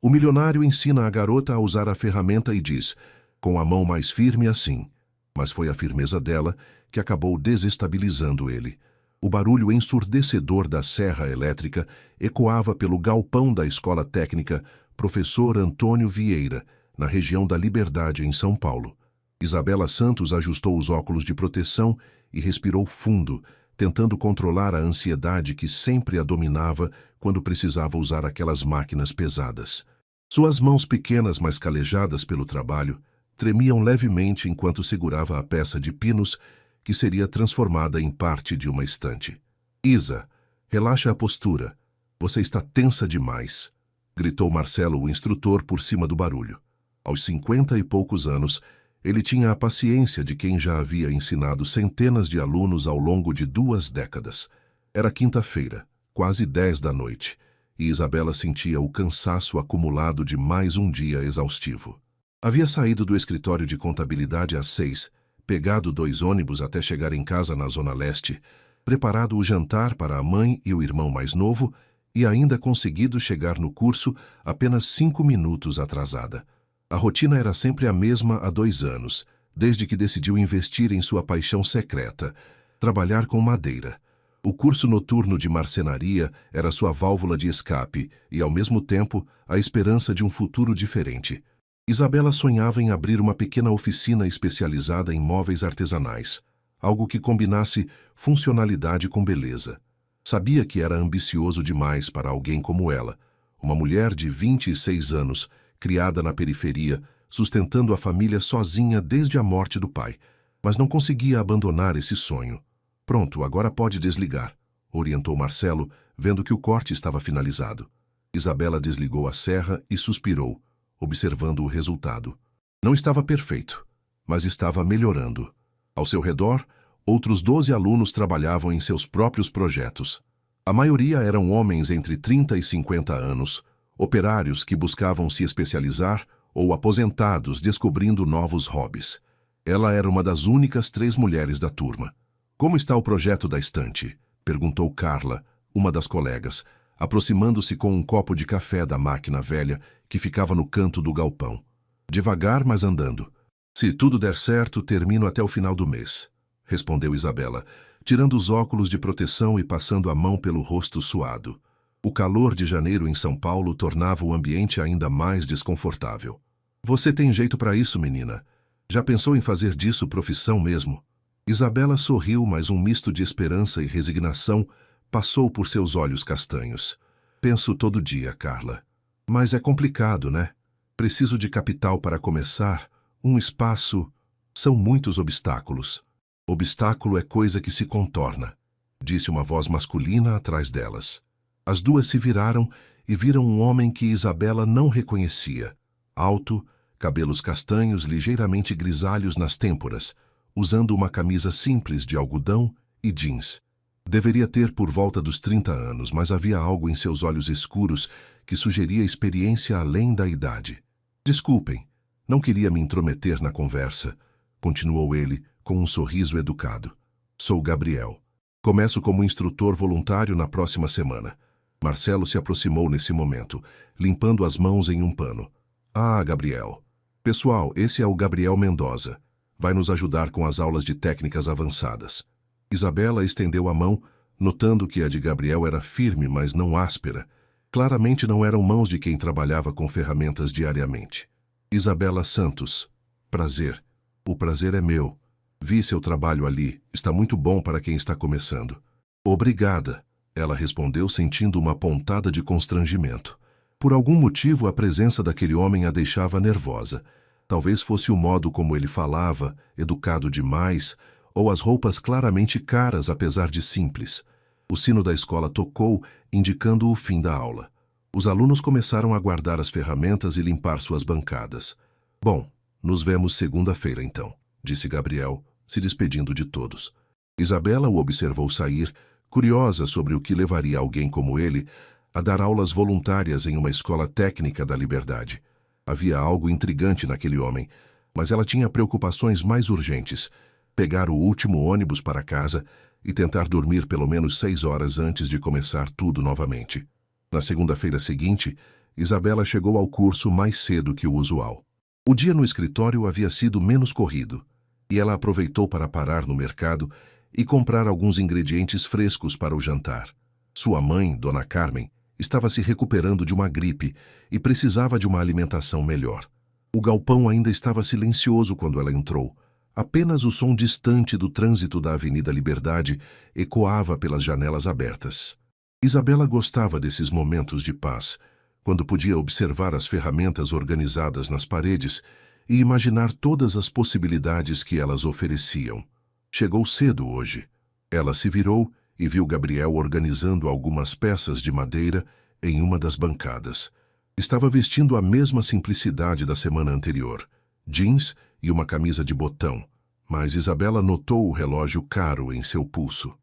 O milionário ensina a garota a usar a ferramenta e diz, com a mão mais firme assim. Mas foi a firmeza dela que acabou desestabilizando ele. O barulho ensurdecedor da serra elétrica ecoava pelo galpão da Escola Técnica Professor Antônio Vieira, na região da Liberdade, em São Paulo. Isabela Santos ajustou os óculos de proteção e respirou fundo, tentando controlar a ansiedade que sempre a dominava quando precisava usar aquelas máquinas pesadas. Suas mãos pequenas, mas calejadas pelo trabalho, tremiam levemente enquanto segurava a peça de pinos que seria transformada em parte de uma estante. Isa, relaxa a postura. Você está tensa demais, gritou Marcelo, o instrutor, por cima do barulho. Aos 50 e poucos anos, ele tinha a paciência de quem já havia ensinado centenas de alunos ao longo de 2 décadas. Era quinta-feira, quase 10 da noite, e Isabela sentia o cansaço acumulado de mais um dia exaustivo. Havia saído do escritório de contabilidade às 6, pegado 2 ônibus até chegar em casa na Zona Leste, preparado o jantar para a mãe e o irmão mais novo e ainda conseguido chegar no curso apenas 5 minutos atrasada. A rotina era sempre a mesma há 2 anos, desde que decidiu investir em sua paixão secreta, trabalhar com madeira. O curso noturno de marcenaria era sua válvula de escape e, ao mesmo tempo, a esperança de um futuro diferente. Isabela sonhava em abrir uma pequena oficina especializada em móveis artesanais, algo que combinasse funcionalidade com beleza. Sabia que era ambicioso demais para alguém como ela, uma mulher de 26 anos, criada na periferia, sustentando a família sozinha desde a morte do pai, mas não conseguia abandonar esse sonho. Pronto, agora pode desligar, orientou Marcelo, vendo que o corte estava finalizado. Isabela desligou a serra e suspirou, observando o resultado. Não estava perfeito, mas estava melhorando. Ao seu redor, outros 12 alunos trabalhavam em seus próprios projetos. A maioria eram homens entre 30 e 50 anos, operários que buscavam se especializar ou aposentados descobrindo novos hobbies. Ela era uma das únicas 3 mulheres da turma. Como está o projeto da estante? Perguntou Carla, uma das colegas, aproximando-se com um copo de café da máquina velha que ficava no canto do galpão. Devagar, mas andando. Se tudo der certo, termino até o final do mês, respondeu Isabela, tirando os óculos de proteção e passando a mão pelo rosto suado. O calor de janeiro em São Paulo tornava o ambiente ainda mais desconfortável. Você tem jeito para isso, menina? Já pensou em fazer disso profissão mesmo? Isabela sorriu, mas um misto de esperança e resignação passou por seus olhos castanhos. Penso todo dia, Carla. Mas é complicado, né? Preciso de capital para começar, um espaço... São muitos obstáculos. Obstáculo é coisa que se contorna, disse uma voz masculina atrás delas. As 2 se viraram e viram um homem que Isabela não reconhecia. Alto, cabelos castanhos ligeiramente grisalhos nas têmporas, usando uma camisa simples de algodão e jeans. Deveria ter por volta dos 30 anos, mas havia algo em seus olhos escuros que sugeria experiência além da idade. Desculpem, não queria me intrometer na conversa, continuou ele com um sorriso educado. Sou Gabriel. Começo como instrutor voluntário na próxima semana. Marcelo se aproximou nesse momento, limpando as mãos em um pano. Ah, Gabriel. Pessoal, esse é o Gabriel Mendoza. Vai nos ajudar com as aulas de técnicas avançadas. Isabela estendeu a mão, notando que a de Gabriel era firme, mas não áspera. Claramente não eram mãos de quem trabalhava com ferramentas diariamente. Isabela Santos. Prazer. O prazer é meu. Vi seu trabalho ali. Está muito bom para quem está começando. Obrigada. Ela respondeu sentindo uma pontada de constrangimento. Por algum motivo, a presença daquele homem a deixava nervosa. Talvez fosse o modo como ele falava, educado demais, ou as roupas claramente caras apesar de simples. O sino da escola tocou, indicando o fim da aula. Os alunos começaram a guardar as ferramentas e limpar suas bancadas. Bom, nos vemos segunda-feira então, disse Gabriel, se despedindo de todos. Isabela o observou sair, curiosa sobre o que levaria alguém como ele a dar aulas voluntárias em uma escola técnica da Liberdade. Havia algo intrigante naquele homem, mas ela tinha preocupações mais urgentes: pegar o último ônibus para casa e tentar dormir pelo menos 6 horas antes de começar tudo novamente. Na segunda-feira seguinte, Isabela chegou ao curso mais cedo que o usual. O dia no escritório havia sido menos corrido, e ela aproveitou para parar no mercado e comprar alguns ingredientes frescos para o jantar. Sua mãe, Dona Carmen, estava se recuperando de uma gripe e precisava de uma alimentação melhor. O galpão ainda estava silencioso quando ela entrou. Apenas o som distante do trânsito da Avenida Liberdade ecoava pelas janelas abertas. Isabela gostava desses momentos de paz, quando podia observar as ferramentas organizadas nas paredes e imaginar todas as possibilidades que elas ofereciam. Chegou cedo hoje. Ela se virou e viu Gabriel organizando algumas peças de madeira em uma das bancadas. Estava vestindo a mesma simplicidade da semana anterior, jeans e uma camisa de botão, mas Isabela notou o relógio caro em seu pulso.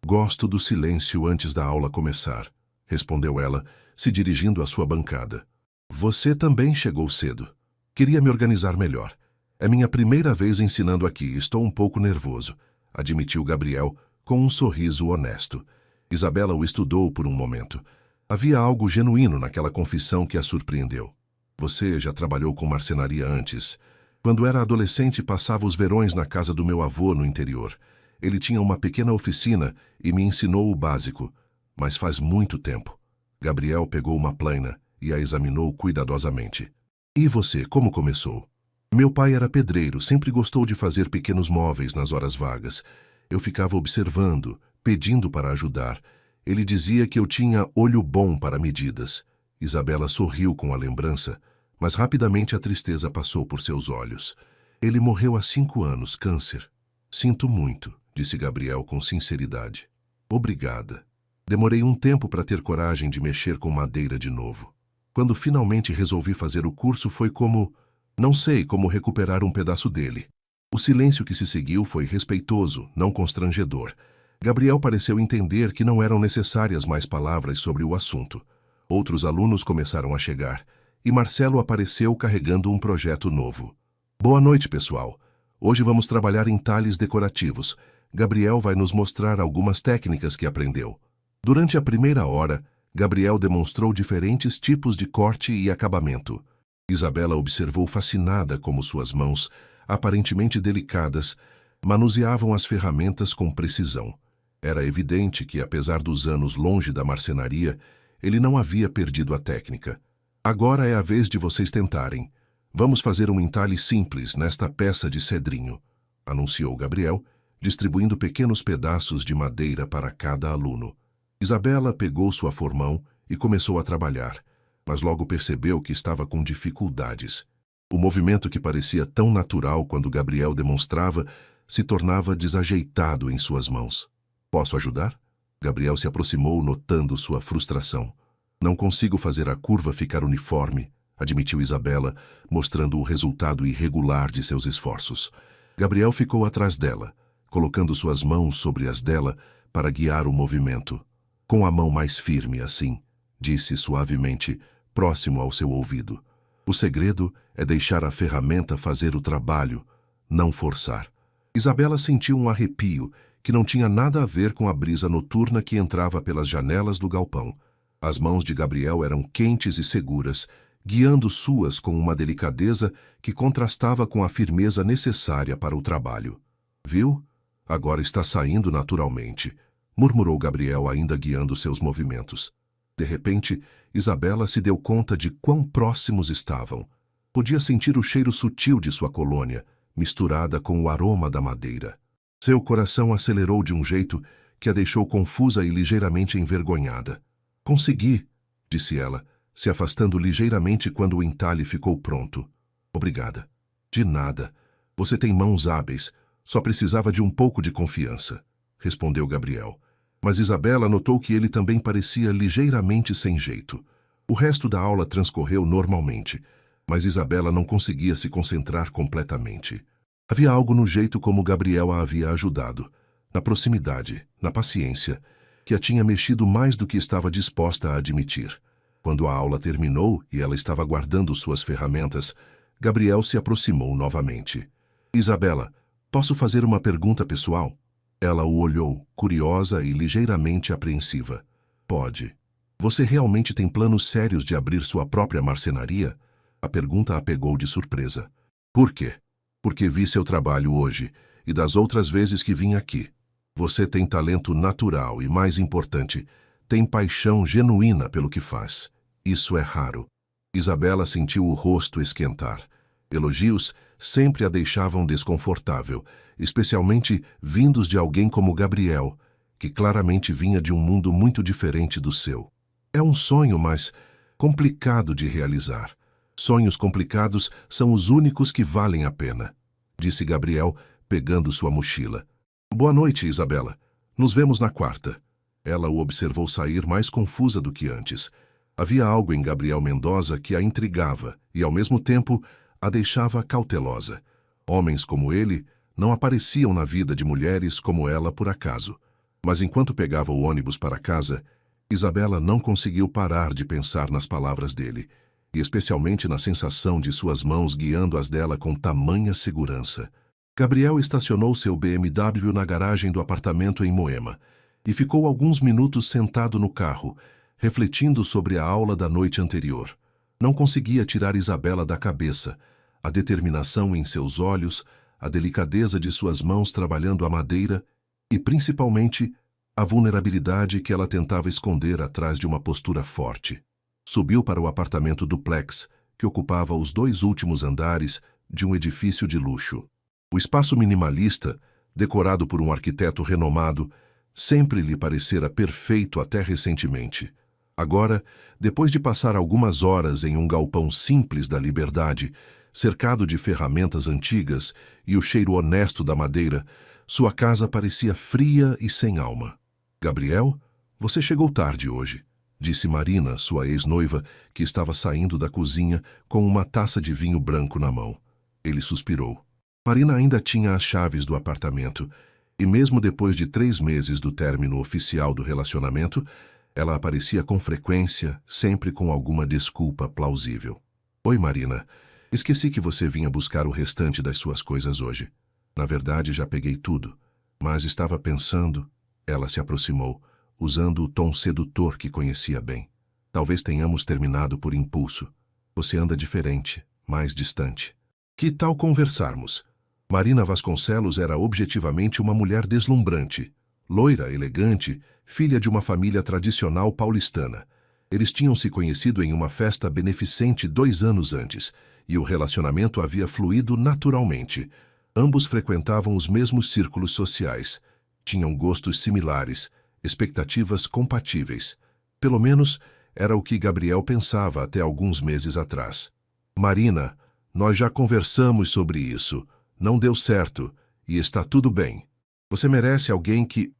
"Gosto do silêncio antes da aula começar", respondeu ela, se dirigindo à sua bancada. "Você também chegou cedo. Queria me organizar melhor. É minha primeira vez ensinando aqui e estou um pouco nervoso", admitiu Gabriel com um sorriso honesto. Isabela o estudou por um momento. Havia algo genuíno naquela confissão que a surpreendeu. "Você já trabalhou com marcenaria antes. Quando era adolescente, passava os verões na casa do meu avô no interior. Ele tinha uma pequena oficina e me ensinou o básico, mas faz muito tempo." Gabriel pegou uma plaina e a examinou cuidadosamente. "E você, como começou?" "Meu pai era pedreiro, sempre gostou de fazer pequenos móveis nas horas vagas. Eu ficava observando, pedindo para ajudar. Ele dizia que eu tinha olho bom para medidas." Isabela sorriu com a lembrança, mas rapidamente a tristeza passou por seus olhos. "Ele morreu há 5 anos, câncer." "Sinto muito", disse Gabriel com sinceridade. "Obrigada. Demorei um tempo para ter coragem de mexer com madeira de novo. Quando finalmente resolvi fazer o curso foi como... não sei como recuperar um pedaço dele." O silêncio que se seguiu foi respeitoso, não constrangedor. Gabriel pareceu entender que não eram necessárias mais palavras sobre o assunto. Outros alunos começaram a chegar, e Marcelo apareceu carregando um projeto novo. "Boa noite, pessoal. Hoje vamos trabalhar em entalhes decorativos. Gabriel vai nos mostrar algumas técnicas que aprendeu." Durante a primeira hora, Gabriel demonstrou diferentes tipos de corte e acabamento. Isabela observou fascinada como suas mãos, aparentemente delicadas, manuseavam as ferramentas com precisão. Era evidente que, apesar dos anos longe da marcenaria, ele não havia perdido a técnica. "Agora é a vez de vocês tentarem. Vamos fazer um entalhe simples nesta peça de cedrinho", anunciou Gabriel, distribuindo pequenos pedaços de madeira para cada aluno. Isabela pegou sua formão e começou a trabalhar, mas logo percebeu que estava com dificuldades. O movimento que parecia tão natural quando Gabriel demonstrava se tornava desajeitado em suas mãos. "Posso ajudar?" Gabriel se aproximou, notando sua frustração. "Não consigo fazer a curva ficar uniforme", admitiu Isabela, mostrando o resultado irregular de seus esforços. Gabriel ficou atrás dela, colocando suas mãos sobre as dela para guiar o movimento. "Com a mão mais firme, assim", disse suavemente, próximo ao seu ouvido. "O segredo é deixar a ferramenta fazer o trabalho, não forçar." Isabela sentiu um arrepio que não tinha nada a ver com a brisa noturna que entrava pelas janelas do galpão. As mãos de Gabriel eram quentes e seguras, guiando suas com uma delicadeza que contrastava com a firmeza necessária para o trabalho. "Viu? Agora está saindo naturalmente", murmurou Gabriel, ainda guiando seus movimentos. De repente, Isabela se deu conta de quão próximos estavam. Podia sentir o cheiro sutil de sua colônia, misturada com o aroma da madeira. Seu coração acelerou de um jeito que a deixou confusa e ligeiramente envergonhada. "Consegui", disse ela, se afastando ligeiramente quando o entalhe ficou pronto. "Obrigada." "De nada. Você tem mãos hábeis. Só precisava de um pouco de confiança", respondeu Gabriel. Mas Isabela notou que ele também parecia ligeiramente sem jeito. O resto da aula transcorreu normalmente, mas Isabela não conseguia se concentrar completamente. Havia algo no jeito como Gabriel a havia ajudado, na proximidade, na paciência, que a tinha mexido mais do que estava disposta a admitir. Quando a aula terminou e ela estava guardando suas ferramentas, Gabriel se aproximou novamente. "Isabela, posso fazer uma pergunta pessoal?" Ela o olhou, curiosa e ligeiramente apreensiva. "Pode." Você realmente tem planos sérios de abrir sua própria marcenaria? A pergunta a pegou de surpresa. Por quê? Porque vi seu trabalho hoje e das outras vezes que vim aqui. Você tem talento natural e, mais importante, tem paixão genuína pelo que faz. Isso é raro. Isabela sentiu o rosto esquentar. Elogios sempre a deixavam desconfortável, especialmente vindos de alguém como Gabriel, que claramente vinha de um mundo muito diferente do seu. É um sonho, mas complicado de realizar. Sonhos complicados são os únicos que valem a pena, disse Gabriel, pegando sua mochila. Boa noite, Isabela. Nos vemos na quarta. Ela o observou sair mais confusa do que antes. Havia algo em Gabriel Mendoza que a intrigava e, ao mesmo tempo, a deixava cautelosa. Homens como ele não apareciam na vida de mulheres como ela por acaso. Mas enquanto pegava o ônibus para casa, Isabela não conseguiu parar de pensar nas palavras dele, e especialmente na sensação de suas mãos guiando as dela com tamanha segurança. Gabriel estacionou seu BMW na garagem do apartamento em Moema e ficou alguns minutos sentado no carro, refletindo sobre a aula da noite anterior. Não conseguia tirar Isabela da cabeça, a determinação em seus olhos, a delicadeza de suas mãos trabalhando a madeira e, principalmente, a vulnerabilidade que ela tentava esconder atrás de uma postura forte. Subiu para o apartamento duplex, que ocupava os 2 últimos andares de um edifício de luxo. O espaço minimalista, decorado por um arquiteto renomado, sempre lhe parecera perfeito até recentemente. Agora, depois de passar algumas horas em um galpão simples da Liberdade, cercado de ferramentas antigas e o cheiro honesto da madeira, sua casa parecia fria e sem alma. Gabriel, você chegou tarde hoje, disse Marina, sua ex-noiva, que estava saindo da cozinha com uma taça de vinho branco na mão. Ele suspirou. Marina ainda tinha as chaves do apartamento, e mesmo depois de 3 meses do término oficial do relacionamento, ela aparecia com frequência, sempre com alguma desculpa plausível. Oi, Marina. Esqueci que você vinha buscar o restante das suas coisas hoje. Na verdade, já peguei tudo, mas estava pensando... Ela se aproximou, usando o tom sedutor que conhecia bem. Talvez tenhamos terminado por impulso. Você anda diferente, mais distante. Que tal conversarmos? Marina Vasconcelos era objetivamente uma mulher deslumbrante. Loira, elegante, filha de uma família tradicional paulistana. Eles tinham se conhecido em uma festa beneficente 2 anos antes, e o relacionamento havia fluído naturalmente. Ambos frequentavam os mesmos círculos sociais. Tinham gostos similares, expectativas compatíveis. Pelo menos, era o que Gabriel pensava até alguns meses atrás. Marina, nós já conversamos sobre isso. Não deu certo, e está tudo bem. Você merece alguém que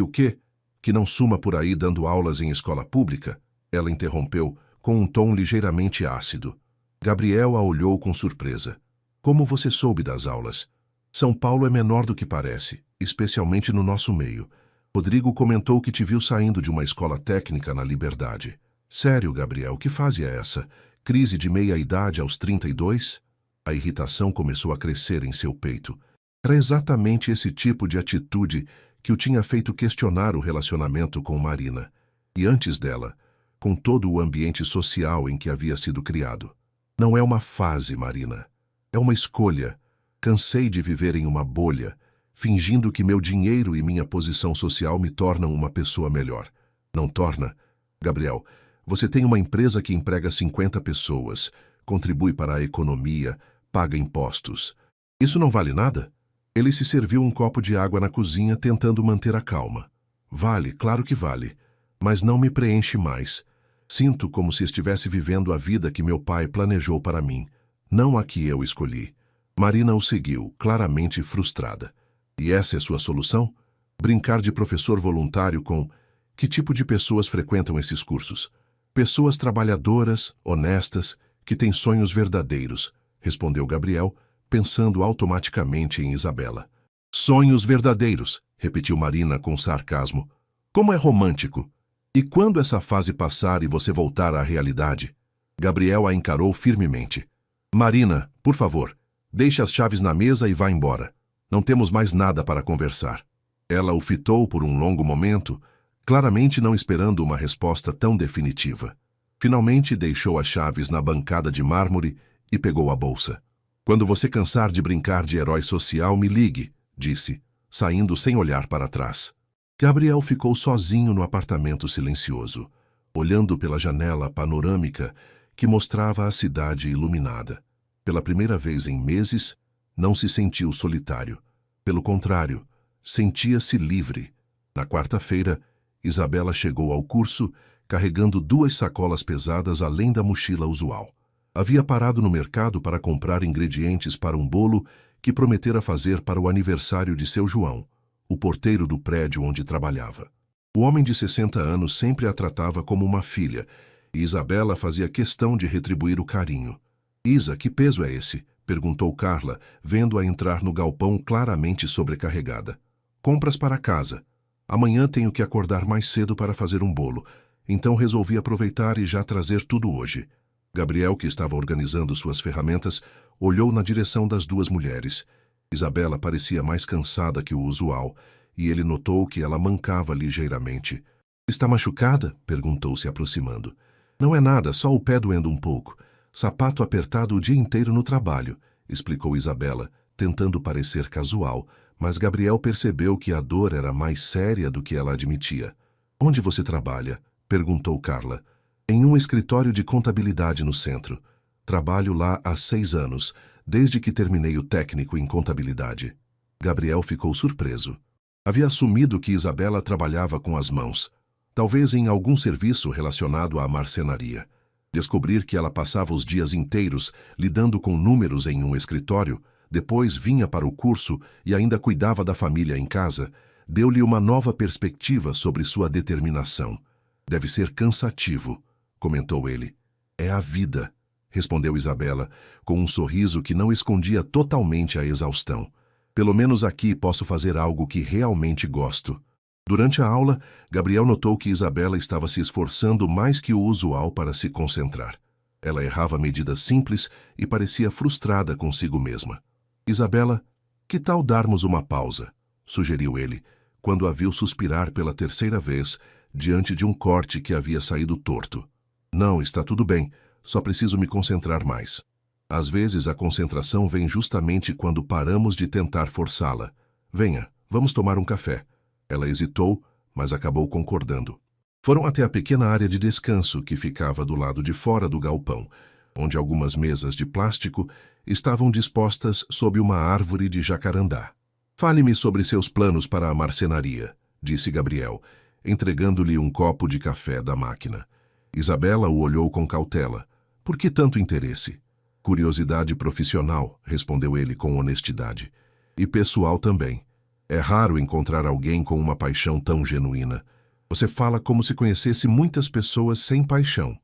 o quê? Que não suma por aí dando aulas em escola pública? Ela interrompeu, com um tom ligeiramente ácido. Gabriel a olhou com surpresa. Como você soube das aulas? São Paulo é menor do que parece, especialmente no nosso meio. Rodrigo comentou que te viu saindo de uma escola técnica na Liberdade. Sério, Gabriel, que fase é essa? Crise de meia-idade aos 32? A irritação começou a crescer em seu peito. Era exatamente esse tipo de atitude que o tinha feito questionar o relacionamento com Marina. E antes dela, com todo o ambiente social em que havia sido criado. Não é uma fase, Marina. É uma escolha. Cansei de viver em uma bolha, fingindo que meu dinheiro e minha posição social me tornam uma pessoa melhor. Não torna? Gabriel, você tem uma empresa que emprega 50 pessoas, contribui para a economia, paga impostos. Isso não vale nada? Ele se serviu um copo de água na cozinha tentando manter a calma. Vale, claro que vale, mas não me preenche mais. Sinto como se estivesse vivendo a vida que meu pai planejou para mim, não a que eu escolhi. Marina o seguiu, claramente frustrada. E essa é sua solução? Brincar de professor voluntário com... Que tipo de pessoas frequentam esses cursos? Pessoas trabalhadoras, honestas, que têm sonhos verdadeiros, respondeu Gabriel, pensando automaticamente em Isabela. Sonhos verdadeiros, repetiu Marina com sarcasmo. Como é romântico! E quando essa fase passar e você voltar à realidade? Gabriel a encarou firmemente. Marina, por favor, deixe as chaves na mesa e vá embora. Não temos mais nada para conversar. Ela o fitou por um longo momento, claramente não esperando uma resposta tão definitiva. Finalmente deixou as chaves na bancada de mármore e pegou a bolsa. Quando você cansar de brincar de herói social, me ligue, disse, saindo sem olhar para trás. Gabriel ficou sozinho no apartamento silencioso, olhando pela janela panorâmica que mostrava a cidade iluminada. Pela primeira vez em meses, não se sentiu solitário. Pelo contrário, sentia-se livre. Na quarta-feira, Isabela chegou ao curso carregando 2 sacolas pesadas além da mochila usual. Havia parado no mercado para comprar ingredientes para um bolo que prometera fazer para o aniversário de seu João, o porteiro do prédio onde trabalhava. O homem de 60 anos sempre a tratava como uma filha, e Isabela fazia questão de retribuir o carinho. Isa, que peso é esse? Perguntou Carla, vendo-a entrar no galpão claramente sobrecarregada. Compras para casa. Amanhã tenho que acordar mais cedo para fazer um bolo, então resolvi aproveitar e já trazer tudo hoje. Gabriel, que estava organizando suas ferramentas, olhou na direção das 2 mulheres. Isabela parecia mais cansada que o usual, e ele notou que ela mancava ligeiramente. Está machucada? Perguntou, se aproximando. Não é nada, só o pé doendo um pouco. Sapato apertado o dia inteiro no trabalho, explicou Isabela, tentando parecer casual, mas Gabriel percebeu que a dor era mais séria do que ela admitia. Onde você trabalha? Perguntou Carla. Em um escritório de contabilidade no centro. Trabalho lá há 6 anos, desde que terminei o técnico em contabilidade. Gabriel ficou surpreso. Havia assumido que Isabela trabalhava com as mãos, talvez em algum serviço relacionado à marcenaria. Descobrir que ela passava os dias inteiros lidando com números em um escritório, depois vinha para o curso e ainda cuidava da família em casa, deu-lhe uma nova perspectiva sobre sua determinação. Deve ser cansativo, comentou ele. É a vida, respondeu Isabela, com um sorriso que não escondia totalmente a exaustão. Pelo menos aqui posso fazer algo que realmente gosto. Durante a aula, Gabriel notou que Isabela estava se esforçando mais que o usual para se concentrar. Ela errava medidas simples e parecia frustrada consigo mesma. Isabela, que tal darmos uma pausa? Sugeriu ele, quando a viu suspirar pela 3ª vez, diante de um corte que havia saído torto. Não, está tudo bem, só preciso me concentrar mais. Às vezes a concentração vem justamente quando paramos de tentar forçá-la. Venha, vamos tomar um café. Ela hesitou, mas acabou concordando. Foram até a pequena área de descanso que ficava do lado de fora do galpão, onde algumas mesas de plástico estavam dispostas sob uma árvore de jacarandá. Fale-me sobre seus planos para a marcenaria, disse Gabriel, entregando-lhe um copo de café da máquina. Isabela o olhou com cautela. Por que tanto interesse? Curiosidade profissional, respondeu ele com honestidade. E pessoal também. É raro encontrar alguém com uma paixão tão genuína. Você fala como se conhecesse muitas pessoas sem paixão.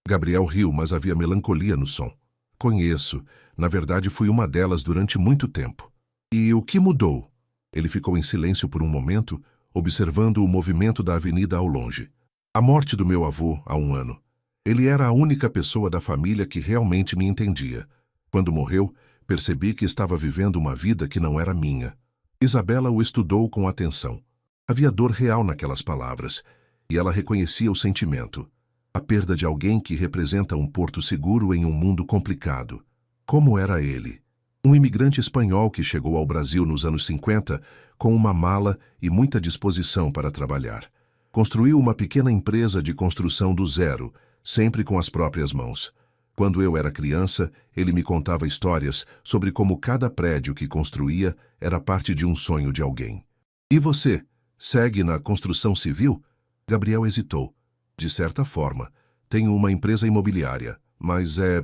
Gabriel riu, mas havia melancolia no som. Conheço. Na verdade, fui uma delas durante muito tempo. E o que mudou? Ele ficou em silêncio por um momento, observando o movimento da avenida ao longe. A morte do meu avô há 1 ano. Ele era a única pessoa da família que realmente me entendia. Quando morreu, percebi que estava vivendo uma vida que não era minha. Isabela o estudou com atenção. Havia dor real naquelas palavras, e ela reconhecia o sentimento. A perda de alguém que representa um porto seguro em um mundo complicado. Como era ele? Um imigrante espanhol que chegou ao Brasil nos anos 50 com uma mala e muita disposição para trabalhar. Construiu uma pequena empresa de construção do zero, sempre com as próprias mãos. Quando eu era criança, ele me contava histórias sobre como cada prédio que construía era parte de um sonho de alguém. E você, segue na construção civil? Gabriel hesitou. De certa forma, tenho uma empresa imobiliária, mas é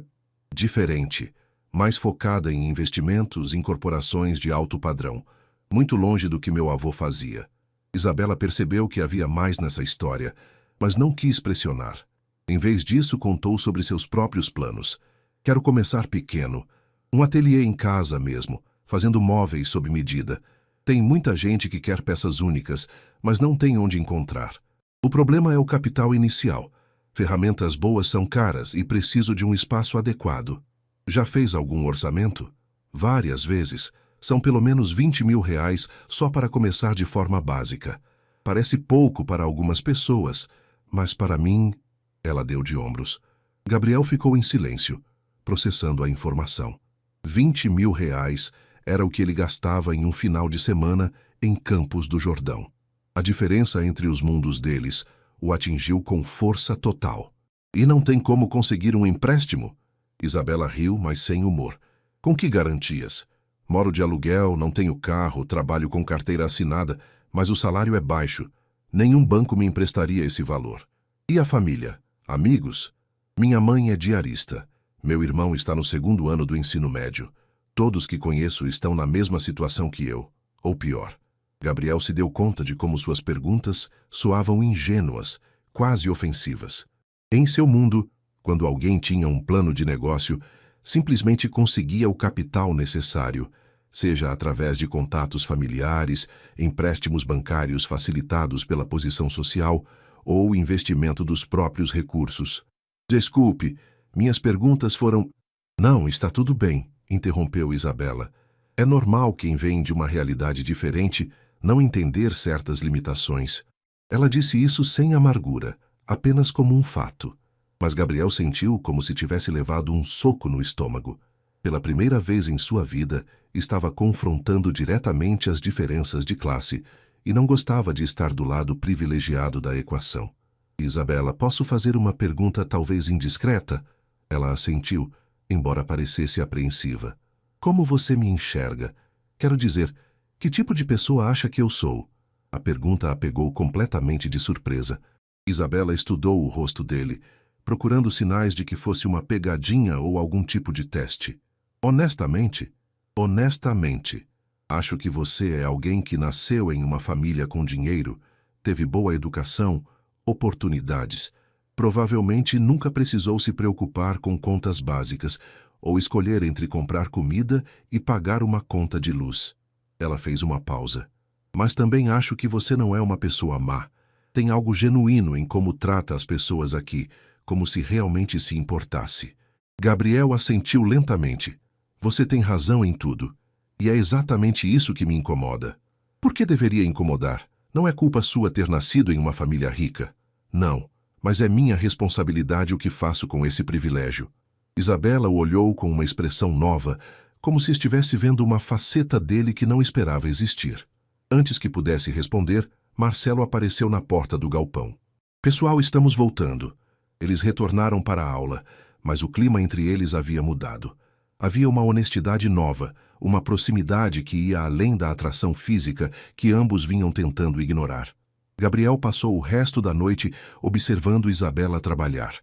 diferente, mais focada em investimentos em corporações de alto padrão, muito longe do que meu avô fazia. Isabela percebeu que havia mais nessa história, mas não quis pressionar. Em vez disso, contou sobre seus próprios planos. Quero começar pequeno. Um ateliê em casa mesmo, fazendo móveis sob medida. Tem muita gente que quer peças únicas, mas não tem onde encontrar. O problema é o capital inicial. Ferramentas boas são caras e preciso de um espaço adequado. Já fez algum orçamento? Várias vezes. São pelo menos R$20 mil só para começar de forma básica. Parece pouco para algumas pessoas, mas para mim... Ela deu de ombros. Gabriel ficou em silêncio, processando a informação. 20.000 reais era o que ele gastava em um final de semana em Campos do Jordão. A diferença entre os mundos deles o atingiu com força total. E não tem como conseguir um empréstimo? Isabela riu, mas sem humor. Com que garantias? Moro de aluguel, não tenho carro, trabalho com carteira assinada, mas o salário é baixo. Nenhum banco me emprestaria esse valor. E a família? Amigos? Minha mãe é diarista. Meu irmão está no 2º ano do ensino médio. Todos que conheço estão na mesma situação que eu, ou pior. Gabriel se deu conta de como suas perguntas soavam ingênuas, quase ofensivas. Em seu mundo, quando alguém tinha um plano de negócio, simplesmente conseguia o capital necessário, seja através de contatos familiares, empréstimos bancários facilitados pela posição social ou investimento dos próprios recursos. Desculpe, minhas perguntas foram... Não, está tudo bem, interrompeu Isabela. É normal quem vem de uma realidade diferente não entender certas limitações. Ela disse isso sem amargura, apenas como um fato. Mas Gabriel sentiu como se tivesse levado um soco no estômago. Pela primeira vez em sua vida, estava confrontando diretamente as diferenças de classe e não gostava de estar do lado privilegiado da equação. Isabela, posso fazer uma pergunta talvez indiscreta? Ela assentiu, embora parecesse apreensiva. Como você me enxerga? Quero dizer, que tipo de pessoa acha que eu sou? A pergunta a pegou completamente de surpresa. Isabela estudou o rosto dele, procurando sinais de que fosse uma pegadinha ou algum tipo de teste. Honestamente, acho que você é alguém que nasceu em uma família com dinheiro, teve boa educação, oportunidades. Provavelmente nunca precisou se preocupar com contas básicas ou escolher entre comprar comida e pagar uma conta de luz. Ela fez uma pausa. Mas também acho que você não é uma pessoa má. Tem algo genuíno em como trata as pessoas aqui, como se realmente se importasse. Gabriel assentiu lentamente. Você tem razão em tudo. E é exatamente isso que me incomoda. Por que deveria incomodar? Não é culpa sua ter nascido em uma família rica. Não, mas é minha responsabilidade o que faço com esse privilégio. Isabela o olhou com uma expressão nova, como se estivesse vendo uma faceta dele que não esperava existir. Antes que pudesse responder, Marcelo apareceu na porta do galpão. Pessoal, estamos voltando. Eles retornaram para a aula, mas o clima entre eles havia mudado. Havia uma honestidade nova, uma proximidade que ia além da atração física que ambos vinham tentando ignorar. Gabriel passou o resto da noite observando Isabela trabalhar,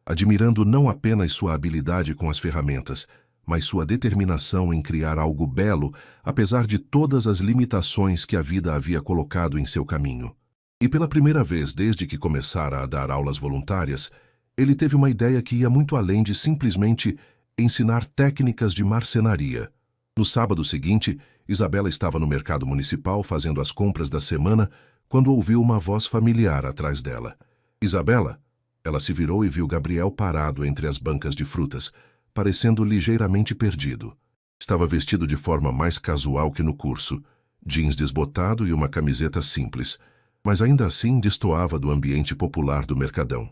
admirando não apenas sua habilidade com as ferramentas, mas sua determinação em criar algo belo, apesar de todas as limitações que a vida havia colocado em seu caminho. E pela primeira vez desde que começara a dar aulas voluntárias, ele teve uma ideia que ia muito além de simplesmente ensinar técnicas de marcenaria. No sábado seguinte, Isabela estava no mercado municipal fazendo as compras da semana quando ouviu uma voz familiar atrás dela. Isabela? Ela se virou e viu Gabriel parado entre as bancas de frutas, parecendo ligeiramente perdido. Estava vestido de forma mais casual que no curso, jeans desbotado e uma camiseta simples, mas ainda assim destoava do ambiente popular do mercadão.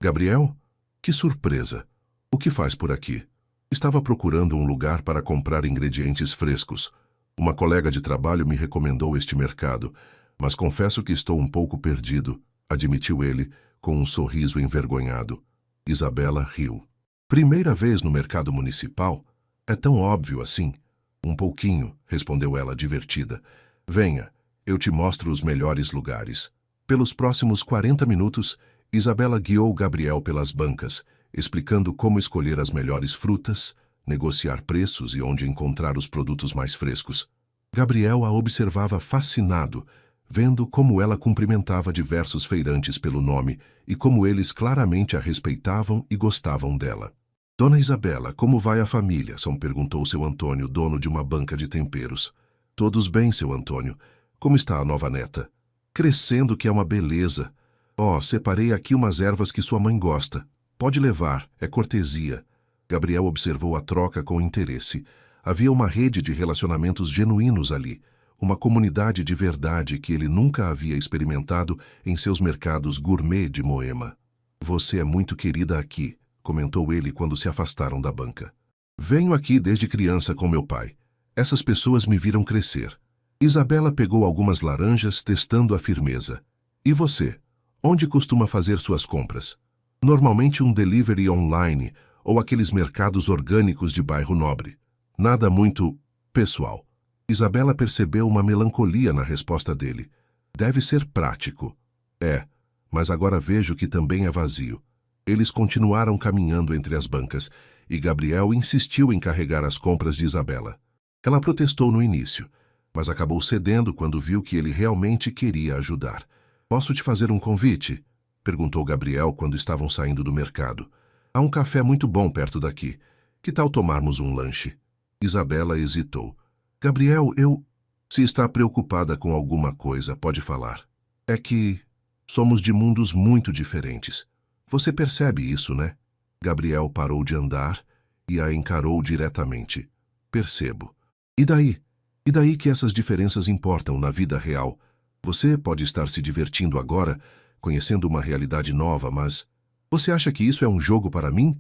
Gabriel? Que surpresa! O que faz por aqui? Estava procurando um lugar para comprar ingredientes frescos. Uma colega de trabalho me recomendou este mercado, mas confesso que estou um pouco perdido, admitiu ele, com um sorriso envergonhado. Isabela riu. Primeira vez no mercado municipal? É tão óbvio assim? Um pouquinho, respondeu ela divertida. Venha, eu te mostro os melhores lugares. Pelos próximos 40 minutos, Isabela guiou Gabriel pelas bancas, explicando como escolher as melhores frutas, negociar preços e onde encontrar os produtos mais frescos. Gabriel a observava fascinado, vendo como ela cumprimentava diversos feirantes pelo nome e como eles claramente a respeitavam e gostavam dela. Dona Isabela, como vai a família? Perguntou seu Antônio, dono de uma banca de temperos. Todos bem, seu Antônio. Como está a nova neta? Crescendo, que é uma beleza. Separei aqui umas ervas que sua mãe gosta. Pode levar, é cortesia. Gabriel observou a troca com interesse. Havia uma rede de relacionamentos genuínos ali, uma comunidade de verdade que ele nunca havia experimentado em seus mercados gourmet de Moema. Você é muito querida aqui, comentou ele quando se afastaram da banca. Venho aqui desde criança com meu pai. Essas pessoas me viram crescer. Isabela pegou algumas laranjas, testando a firmeza. E você? Onde costuma fazer suas compras? Normalmente um delivery online ou aqueles mercados orgânicos de bairro nobre. Nada muito pessoal. Isabela percebeu uma melancolia na resposta dele. Deve ser prático. É, mas agora vejo que também é vazio. Eles continuaram caminhando entre as bancas e Gabriel insistiu em carregar as compras de Isabela. Ela protestou no início, mas acabou cedendo quando viu que ele realmente queria ajudar. Posso te fazer um convite? Perguntou Gabriel quando estavam saindo do mercado. Há um café muito bom perto daqui. Que tal tomarmos um lanche? Isabela hesitou. Gabriel, Se está preocupada com alguma coisa, pode falar. É que somos de mundos muito diferentes. Você percebe isso, né? Gabriel parou de andar e a encarou diretamente. Percebo. E daí? E daí que essas diferenças importam na vida real? Você pode estar se divertindo agora, conhecendo uma realidade nova, mas... Você acha que isso é um jogo para mim?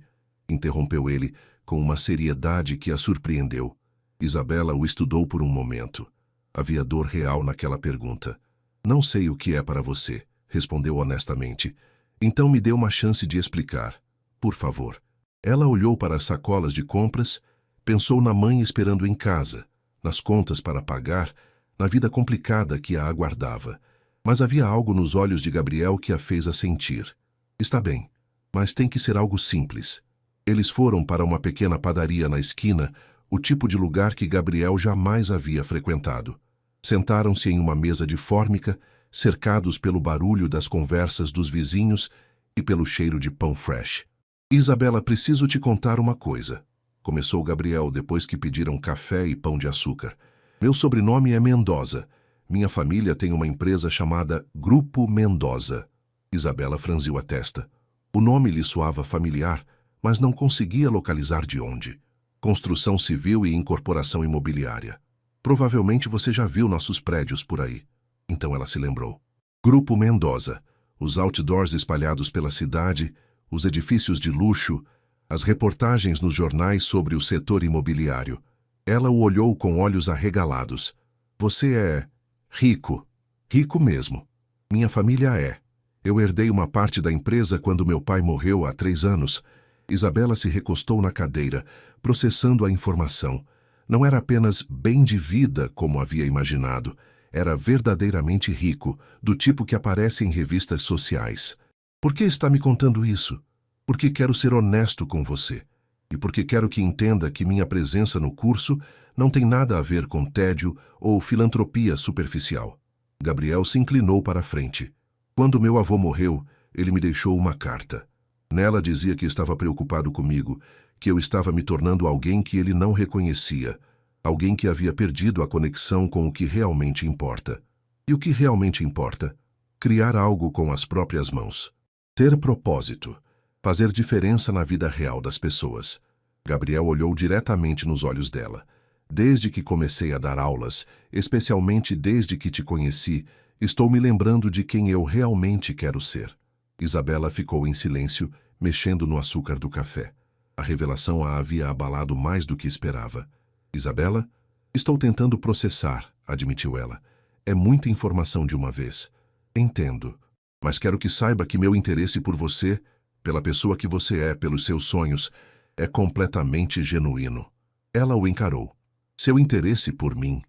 Interrompeu ele, com uma seriedade que a surpreendeu. Isabela o estudou por um momento. Havia dor real naquela pergunta. Não sei o que é para você, respondeu honestamente. Então me dê uma chance de explicar. Por favor. Ela olhou para as sacolas de compras, pensou na mãe esperando em casa, nas contas para pagar, na vida complicada que a aguardava. Mas havia algo nos olhos de Gabriel que a fez assentir. Está bem, mas tem que ser algo simples. Eles foram para uma pequena padaria na esquina, o tipo de lugar que Gabriel jamais havia frequentado. Sentaram-se em uma mesa de fórmica, cercados pelo barulho das conversas dos vizinhos e pelo cheiro de pão fresh. Isabela, preciso te contar uma coisa, começou Gabriel depois que pediram café e pão de açúcar. Meu sobrenome é Mendoza. Minha família tem uma empresa chamada Grupo Mendoza. Isabela franziu a testa. O nome lhe soava familiar, mas não conseguia localizar de onde. Construção civil e incorporação imobiliária. Provavelmente você já viu nossos prédios por aí. Então ela se lembrou. Grupo Mendoza. Os outdoors espalhados pela cidade, os edifícios de luxo, as reportagens nos jornais sobre o setor imobiliário. Ela o olhou com olhos arregalados. Você é rico. Rico mesmo. Minha família é. Eu herdei uma parte da empresa quando meu pai morreu há 3 anos. Isabela se recostou na cadeira, processando a informação. Não era apenas bem de vida como havia imaginado. Era verdadeiramente rico, do tipo que aparece em revistas sociais. Por que está me contando isso? Porque quero ser honesto com você. E porque quero que entenda que minha presença no curso não tem nada a ver com tédio ou filantropia superficial. Gabriel se inclinou para a frente. Quando meu avô morreu, ele me deixou uma carta. Nela dizia que estava preocupado comigo, que eu estava me tornando alguém que ele não reconhecia, alguém que havia perdido a conexão com o que realmente importa. E o que realmente importa? Criar algo com as próprias mãos. Ter propósito. Fazer diferença na vida real das pessoas. Gabriel olhou diretamente nos olhos dela. Desde que comecei a dar aulas, especialmente desde que te conheci, estou me lembrando de quem eu realmente quero ser. Isabela ficou em silêncio, mexendo no açúcar do café. A revelação a havia abalado mais do que esperava. Isabela? Estou tentando processar, admitiu ela. É muita informação de uma vez. Entendo. Mas quero que saiba que meu interesse por você, pela pessoa que você é, pelos seus sonhos, é completamente genuíno. Ela o encarou. Seu interesse por mim?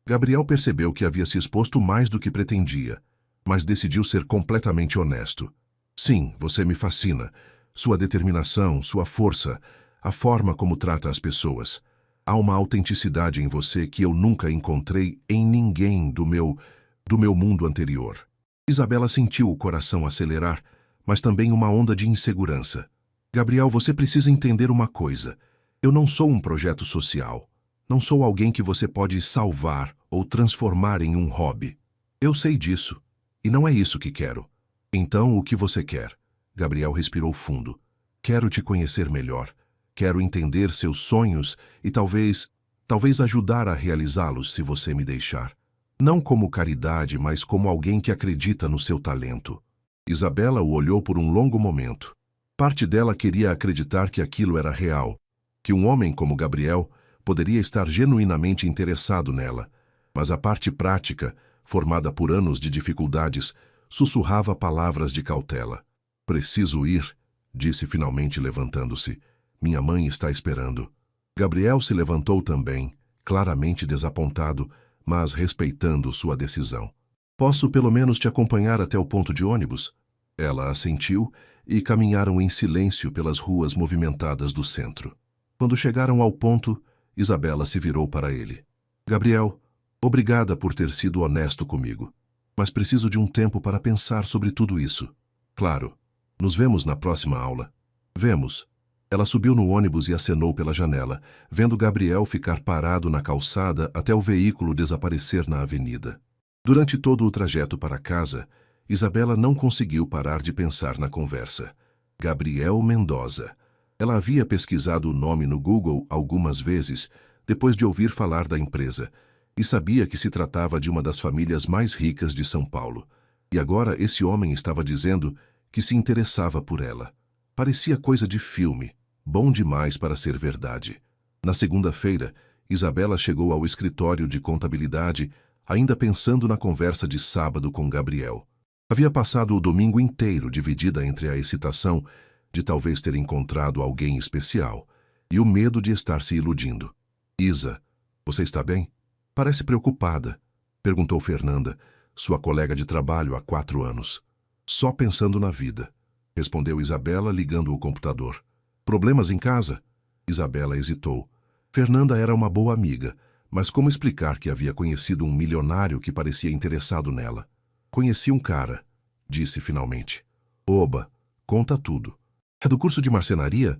Gabriel percebeu que havia se exposto mais do que pretendia, mas decidiu ser completamente honesto. Sim, você me fascina. Sua determinação, sua força, a forma como trata as pessoas. Há uma autenticidade em você que eu nunca encontrei em ninguém do meu mundo anterior. Isabela sentiu o coração acelerar, mas também uma onda de insegurança. Gabriel, você precisa entender uma coisa. Eu não sou um projeto social. Não sou alguém que você pode salvar ou transformar em um hobby. Eu sei disso, e não é isso que quero. Então, o que você quer? Gabriel respirou fundo. Quero te conhecer melhor. Quero entender seus sonhos e talvez ajudar a realizá-los se você me deixar. Não como caridade, mas como alguém que acredita no seu talento. Isabela o olhou por um longo momento. Parte dela queria acreditar que aquilo era real, que um homem como Gabriel poderia estar genuinamente interessado nela, mas a parte prática, formada por anos de dificuldades, sussurrava palavras de cautela. Preciso ir, disse finalmente levantando-se. Minha mãe está esperando. Gabriel se levantou também, claramente desapontado, mas respeitando sua decisão. Posso pelo menos te acompanhar até o ponto de ônibus? Ela assentiu e caminharam em silêncio pelas ruas movimentadas do centro. Quando chegaram ao ponto, Isabela se virou para ele. Gabriel, obrigada por ter sido honesto comigo, mas preciso de um tempo para pensar sobre tudo isso. Claro, nos vemos na próxima aula. Vemos. Ela subiu no ônibus e acenou pela janela, vendo Gabriel ficar parado na calçada até o veículo desaparecer na avenida. Durante todo o trajeto para casa, Isabela não conseguiu parar de pensar na conversa. Gabriel Mendoza. Ela havia pesquisado o nome no Google algumas vezes, depois de ouvir falar da empresa, e sabia que se tratava de uma das famílias mais ricas de São Paulo. E agora esse homem estava dizendo que se interessava por ela. Parecia coisa de filme, bom demais para ser verdade. Na segunda-feira, Isabela chegou ao escritório de contabilidade, ainda pensando na conversa de sábado com Gabriel. Havia passado o domingo inteiro dividida entre a excitação de talvez ter encontrado alguém especial e o medo de estar se iludindo. Isa, você está bem? Parece preocupada, perguntou Fernanda, sua colega de trabalho há 4 anos. Só pensando na vida, respondeu Isabela ligando o computador. Problemas em casa? Isabela hesitou. Fernanda era uma boa amiga, mas como explicar que havia conhecido um milionário que parecia interessado nela? Conheci um cara, disse finalmente. Oba, conta tudo. É do curso de marcenaria?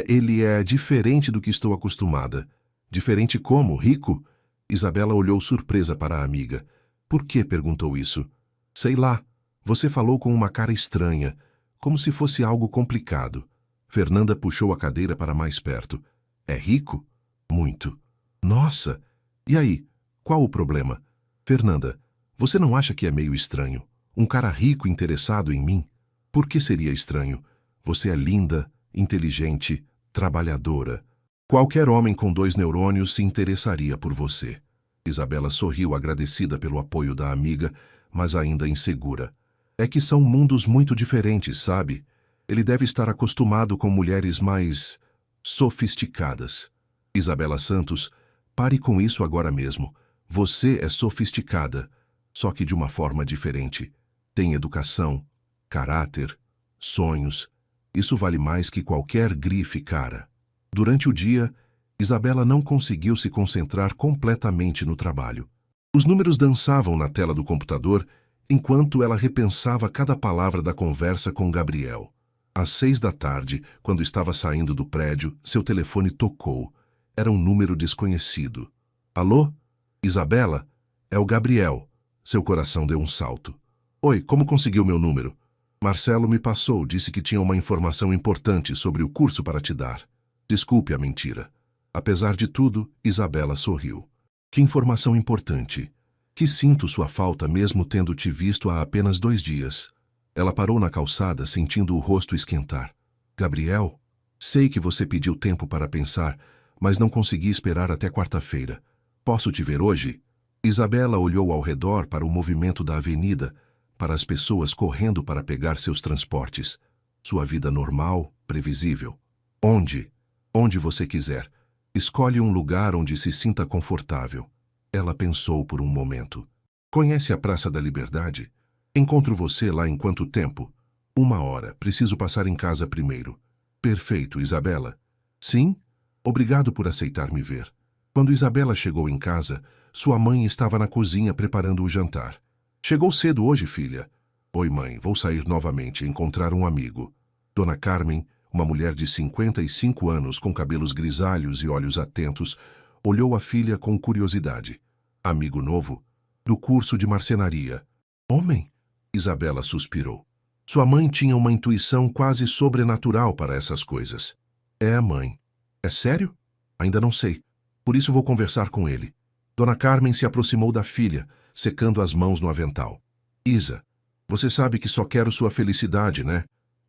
Ele é diferente do que estou acostumada. Diferente como? Rico? Isabela olhou surpresa para a amiga. Por que perguntou isso? Sei lá. Você falou com uma cara estranha, como se fosse algo complicado. Fernanda puxou a cadeira para mais perto. É rico? Muito. Nossa! E aí? Qual o problema? Fernanda, você não acha que é meio estranho? Um cara rico interessado em mim? Por que seria estranho? Você é linda, inteligente, trabalhadora. Qualquer homem com 2 neurônios se interessaria por você. Isabela sorriu agradecida pelo apoio da amiga, mas ainda insegura. É que são mundos muito diferentes, sabe? Ele deve estar acostumado com mulheres mais sofisticadas. Isabela Santos, pare com isso agora mesmo. Você é sofisticada, só que de uma forma diferente. Tem educação, caráter, sonhos. Isso vale mais que qualquer grife cara. Durante o dia, Isabela não conseguiu se concentrar completamente no trabalho. Os números dançavam na tela do computador enquanto ela repensava cada palavra da conversa com Gabriel. Às 6 da tarde, quando estava saindo do prédio, seu telefone tocou. Era um número desconhecido. Alô? Isabela? É o Gabriel. Seu coração deu um salto. Oi, como conseguiu meu número? Marcelo me passou, disse que tinha uma informação importante sobre o curso para te dar. Desculpe a mentira. Apesar de tudo, Isabela sorriu. Que informação importante. Que sinto sua falta mesmo tendo te visto há apenas 2 dias. Ela parou na calçada, sentindo o rosto esquentar. Gabriel, sei que você pediu tempo para pensar, mas não consegui esperar até quarta-feira. Posso te ver hoje? Isabela olhou ao redor para o movimento da avenida, para as pessoas correndo para pegar seus transportes. Sua vida normal, previsível. Onde? Onde você quiser. Escolhe um lugar onde se sinta confortável. Ela pensou por um momento. Conhece a Praça da Liberdade? Encontro você lá em quanto tempo? 1 hora. Preciso passar em casa primeiro. Perfeito, Isabela. Sim? Obrigado por aceitar me ver. Quando Isabela chegou em casa, sua mãe estava na cozinha preparando o jantar. Chegou cedo hoje, filha. Oi, mãe. Vou sair novamente e encontrar um amigo. Dona Carmen, uma mulher de 55 anos com cabelos grisalhos e olhos atentos, olhou a filha com curiosidade. Amigo novo? Do curso de marcenaria. Homem? Isabela suspirou. Sua mãe tinha uma intuição quase sobrenatural para essas coisas. É, mãe. É sério? Ainda não sei. Por isso vou conversar com ele. Dona Carmen se aproximou da filha, secando as mãos no avental. Isa, você sabe que só quero sua felicidade, né?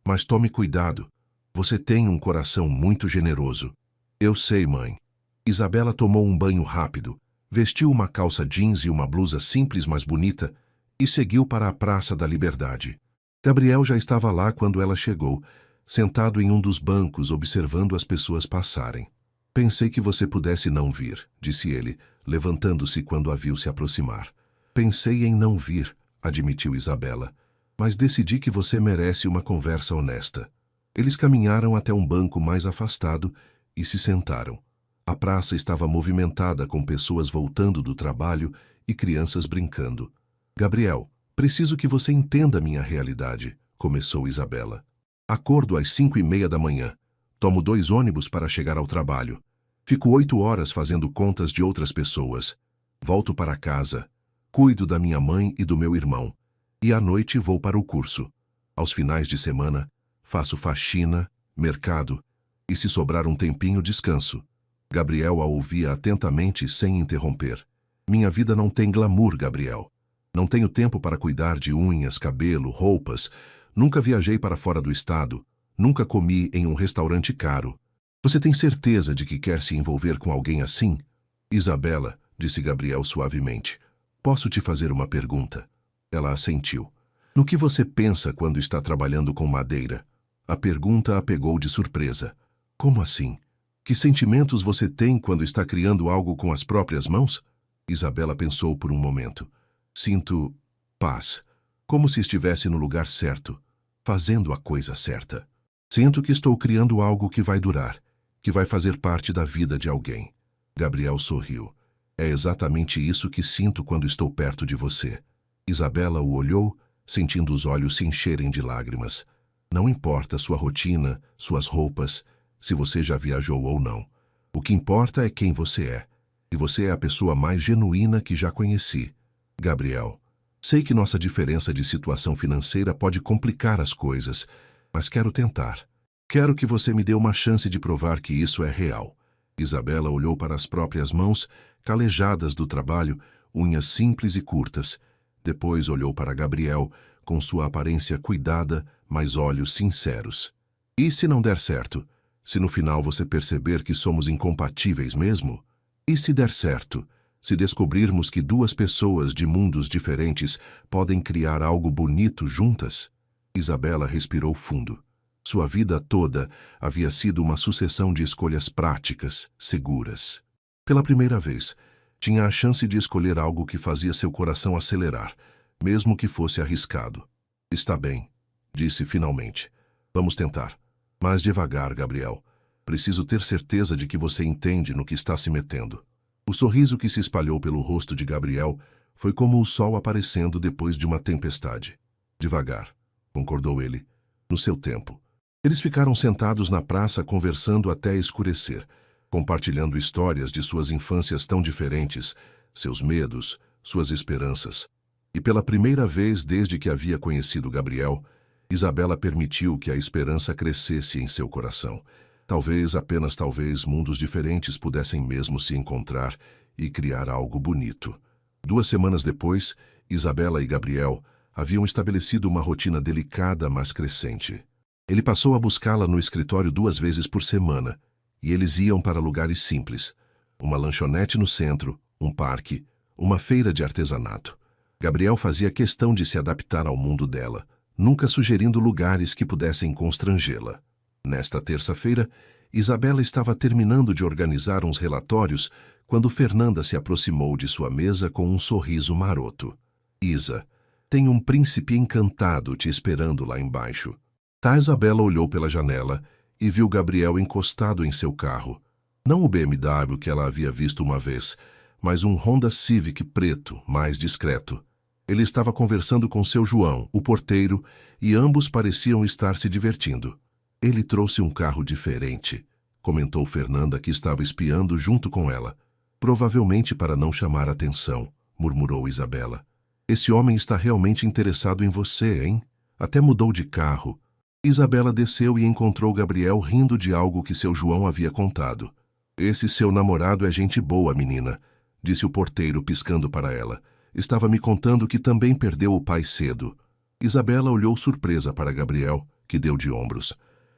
Mas tome cuidado. Você tem um coração muito generoso. Eu sei, mãe. Isabela tomou um banho rápido, vestiu uma calça jeans e uma blusa simples mas bonita e seguiu para a Praça da Liberdade. Gabriel já estava lá quando ela chegou, sentado em um dos bancos observando as pessoas passarem. Pensei que você pudesse não vir, disse ele, levantando-se quando a viu se aproximar. Pensei em não vir, admitiu Isabela, mas decidi que você merece uma conversa honesta. Eles caminharam até um banco mais afastado e se sentaram. A praça estava movimentada com pessoas voltando do trabalho e crianças brincando. Gabriel, preciso que você entenda minha realidade, começou Isabela. Acordo às 5:30 da manhã. Tomo 2 ônibus para chegar ao trabalho. Fico 8 horas fazendo contas de outras pessoas. Volto para casa. Cuido da minha mãe e do meu irmão. E à noite vou para o curso. Aos finais de semana, faço faxina, mercado e, se sobrar um tempinho, descanso. Gabriel a ouvia atentamente sem interromper. Minha vida não tem glamour, Gabriel. Não tenho tempo para cuidar de unhas, cabelo, roupas. Nunca viajei para fora do estado. Nunca comi em um restaurante caro. Você tem certeza de que quer se envolver com alguém assim? Isabela, disse Gabriel suavemente. Posso te fazer uma pergunta? Ela assentiu. No que você pensa quando está trabalhando com madeira? A pergunta a pegou de surpresa. Como assim? Que sentimentos você tem quando está criando algo com as próprias mãos? Isabela pensou por um momento. Sinto paz, como se estivesse no lugar certo, fazendo a coisa certa. Sinto que estou criando algo que vai durar, que vai fazer parte da vida de alguém. Gabriel sorriu. É exatamente isso que sinto quando estou perto de você. Isabela o olhou, sentindo os olhos se encherem de lágrimas. Não importa sua rotina, suas roupas, se você já viajou ou não. O que importa é quem você é. E você é a pessoa mais genuína que já conheci. Gabriel, sei que nossa diferença de situação financeira pode complicar as coisas, mas quero tentar. Quero que você me dê uma chance de provar que isso é real. Isabela olhou para as próprias mãos, calejadas do trabalho, unhas simples e curtas. Depois olhou para Gabriel, com sua aparência cuidada, mas olhos sinceros. E se não der certo? Se no final você perceber que somos incompatíveis mesmo? E se der certo? Se descobrirmos que 2 pessoas de mundos diferentes podem criar algo bonito juntas? Isabela respirou fundo. Sua vida toda havia sido uma sucessão de escolhas práticas, seguras. Pela primeira vez, tinha a chance de escolher algo que fazia seu coração acelerar, mesmo que fosse arriscado. Está bem, disse finalmente. Vamos tentar. Mas devagar, Gabriel. Preciso ter certeza de que você entende no que está se metendo. O sorriso que se espalhou pelo rosto de Gabriel foi como o sol aparecendo depois de uma tempestade. Devagar, concordou ele, no seu tempo. Eles ficaram sentados na praça conversando até escurecer, compartilhando histórias de suas infâncias tão diferentes, seus medos, suas esperanças. E pela primeira vez desde que havia conhecido Gabriel, Isabela permitiu que a esperança crescesse em seu coração. Talvez, apenas talvez, mundos diferentes pudessem mesmo se encontrar e criar algo bonito. 2 semanas depois, Isabela e Gabriel haviam estabelecido uma rotina delicada, mas crescente. Ele passou a buscá-la no escritório 2 vezes por semana, e eles iam para lugares simples. Uma lanchonete no centro, um parque, uma feira de artesanato. Gabriel fazia questão de se adaptar ao mundo dela, nunca sugerindo lugares que pudessem constrangê-la. Nesta terça-feira, Isabela estava terminando de organizar uns relatórios quando Fernanda se aproximou de sua mesa com um sorriso maroto. Isa, tem um príncipe encantado te esperando lá embaixo. Isabela olhou pela janela e viu Gabriel encostado em seu carro. Não o BMW que ela havia visto uma vez, mas um Honda Civic preto, mais discreto. Ele estava conversando com seu João, o porteiro, e ambos pareciam estar se divertindo. Ele trouxe um carro diferente, comentou Fernanda, que estava espiando junto com ela. Provavelmente para não chamar atenção, murmurou Isabela. Esse homem está realmente interessado em você, hein? Até mudou de carro. Isabela desceu e encontrou Gabriel rindo de algo que seu João havia contado. Esse seu namorado é gente boa, menina, disse o porteiro piscando para ela. Estava me contando que também perdeu o pai cedo. Isabela olhou surpresa para Gabriel, que deu de ombros.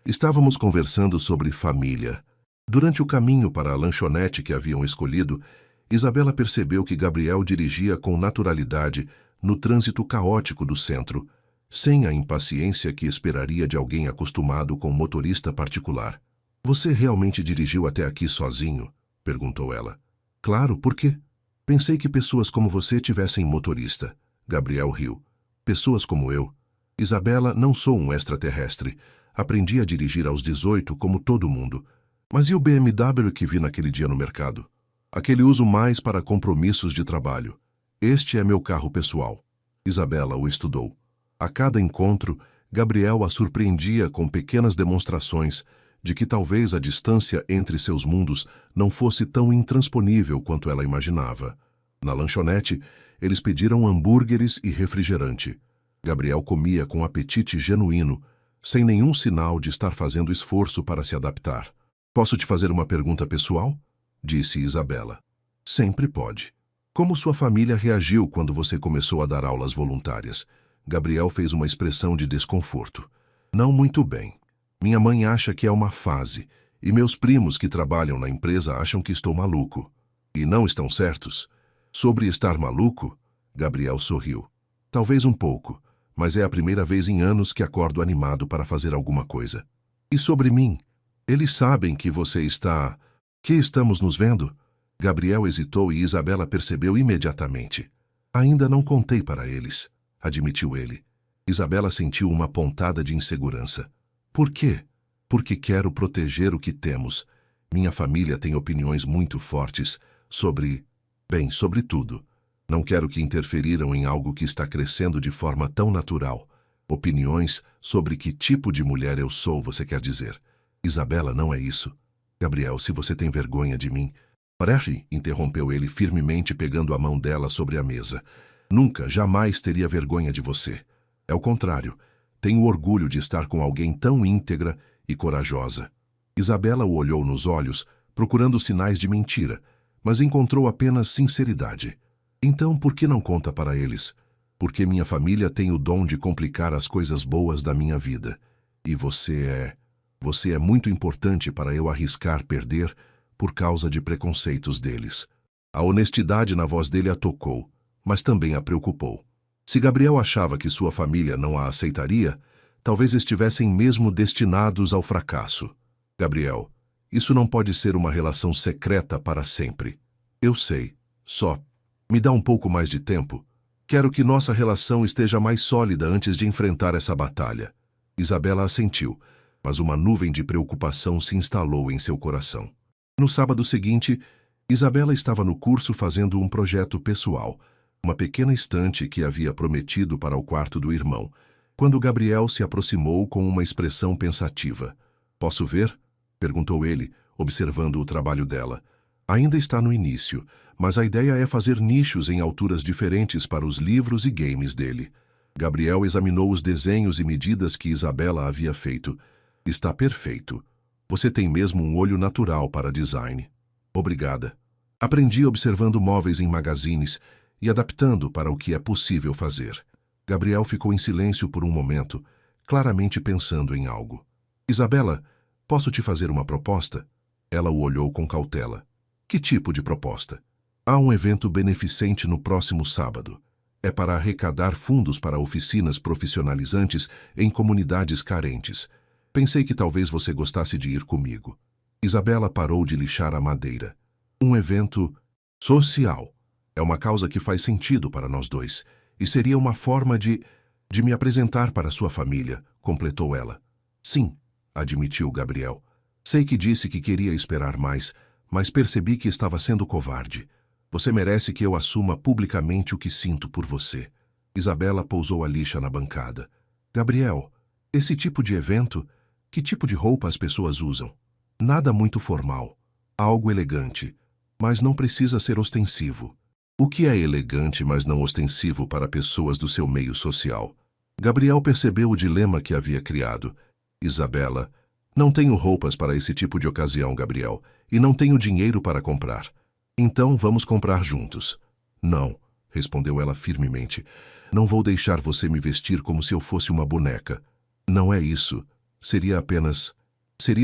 Estávamos conversando sobre família. Durante o caminho para a lanchonete que haviam escolhido, Isabela percebeu que Gabriel dirigia com naturalidade no trânsito caótico do centro, sem a impaciência que esperaria de alguém acostumado com motorista particular. "Você realmente dirigiu até aqui sozinho?" perguntou ela. "Claro, por quê? Pensei que pessoas como você tivessem motorista." Gabriel riu. "Pessoas como eu? Isabela, não sou um extraterrestre. Aprendi a dirigir aos 18 como todo mundo. Mas e o BMW que vi naquele dia no mercado? Aquele uso mais para compromissos de trabalho. Este é meu carro pessoal." Isabela o estudou. A cada encontro, Gabriel a surpreendia com pequenas demonstrações de que talvez a distância entre seus mundos não fosse tão intransponível quanto ela imaginava. Na lanchonete, eles pediram hambúrgueres e refrigerante. Gabriel comia com apetite genuíno, sem nenhum sinal de estar fazendo esforço para se adaptar. "Posso te fazer uma pergunta pessoal?" disse Isabela. "Sempre pode." "Como sua família reagiu quando você começou a dar aulas voluntárias?" Gabriel fez uma expressão de desconforto. "Não muito bem. Minha mãe acha que é uma fase, e meus primos que trabalham na empresa acham que estou maluco." "E não estão certos?" "Sobre estar maluco?" Gabriel sorriu. "Talvez um pouco, mas é a primeira vez em anos que acordo animado para fazer alguma coisa." "E sobre mim? Eles sabem que você está... que estamos nos vendo?" Gabriel hesitou e Isabela percebeu imediatamente. "Ainda não contei para eles", admitiu ele. Isabela sentiu uma pontada de insegurança. "Por quê?" "Porque quero proteger o que temos. Minha família tem opiniões muito fortes sobre... bem, sobre tudo. Não quero que interferiram em algo que está crescendo de forma tão natural. Opiniões sobre que tipo de mulher eu sou, você quer dizer?" "Isabela, não é isso." "Gabriel, se você tem vergonha de mim..." "Parece", interrompeu ele firmemente pegando a mão dela sobre a mesa. "Nunca, jamais teria vergonha de você. É o contrário. Tenho orgulho de estar com alguém tão íntegra e corajosa." Isabela o olhou nos olhos, procurando sinais de mentira, mas encontrou apenas sinceridade. "Então, por que não conta para eles?" "Porque minha família tem o dom de complicar as coisas boas da minha vida. E você é muito importante para eu arriscar perder por causa de preconceitos deles." A honestidade na voz dele a tocou, mas também a preocupou. Se Gabriel achava que sua família não a aceitaria, talvez estivessem mesmo destinados ao fracasso. "Gabriel, isso não pode ser uma relação secreta para sempre." "Eu sei. Só me dá um pouco mais de tempo. Quero que nossa relação esteja mais sólida antes de enfrentar essa batalha." Isabela assentiu, mas uma nuvem de preocupação se instalou em seu coração. No sábado seguinte, Isabela estava no curso fazendo um projeto pessoal, uma pequena estante que havia prometido para o quarto do irmão, quando Gabriel se aproximou com uma expressão pensativa. "Posso ver?" perguntou ele, observando o trabalho dela. "Ainda está no início, mas a ideia é fazer nichos em alturas diferentes para os livros e games dele." Gabriel examinou os desenhos e medidas que Isabela havia feito. "Está perfeito. Você tem mesmo um olho natural para design." "Obrigada. Aprendi observando móveis em magazines e adaptando para o que é possível fazer." Gabriel ficou em silêncio por um momento, claramente pensando em algo. "Isabela, posso te fazer uma proposta?" Ela o olhou com cautela. "Que tipo de proposta?" "Há um evento beneficente no próximo sábado. É para arrecadar fundos para oficinas profissionalizantes em comunidades carentes. Pensei que talvez você gostasse de ir comigo." Isabela parou de lixar a madeira. "Um evento social. É uma causa que faz sentido para nós dois, e seria uma forma de me apresentar para sua família", completou ela. "Sim", admitiu Gabriel. "Sei que disse que queria esperar mais, mas percebi que estava sendo covarde. Você merece que eu assuma publicamente o que sinto por você." Isabela pousou a lixa na bancada. "Gabriel, esse tipo de evento, que tipo de roupa as pessoas usam?" "Nada muito formal. Algo elegante, mas não precisa ser ostensivo." "O que é elegante, mas não ostensivo para pessoas do seu meio social?" Gabriel percebeu o dilema que havia criado. "Isabela, não tenho roupas para esse tipo de ocasião, Gabriel, e não tenho dinheiro para comprar. Então vamos comprar juntos." "Não, respondeu ela firmemente. Não vou deixar você me vestir como se eu fosse uma boneca. Não é isso. Seria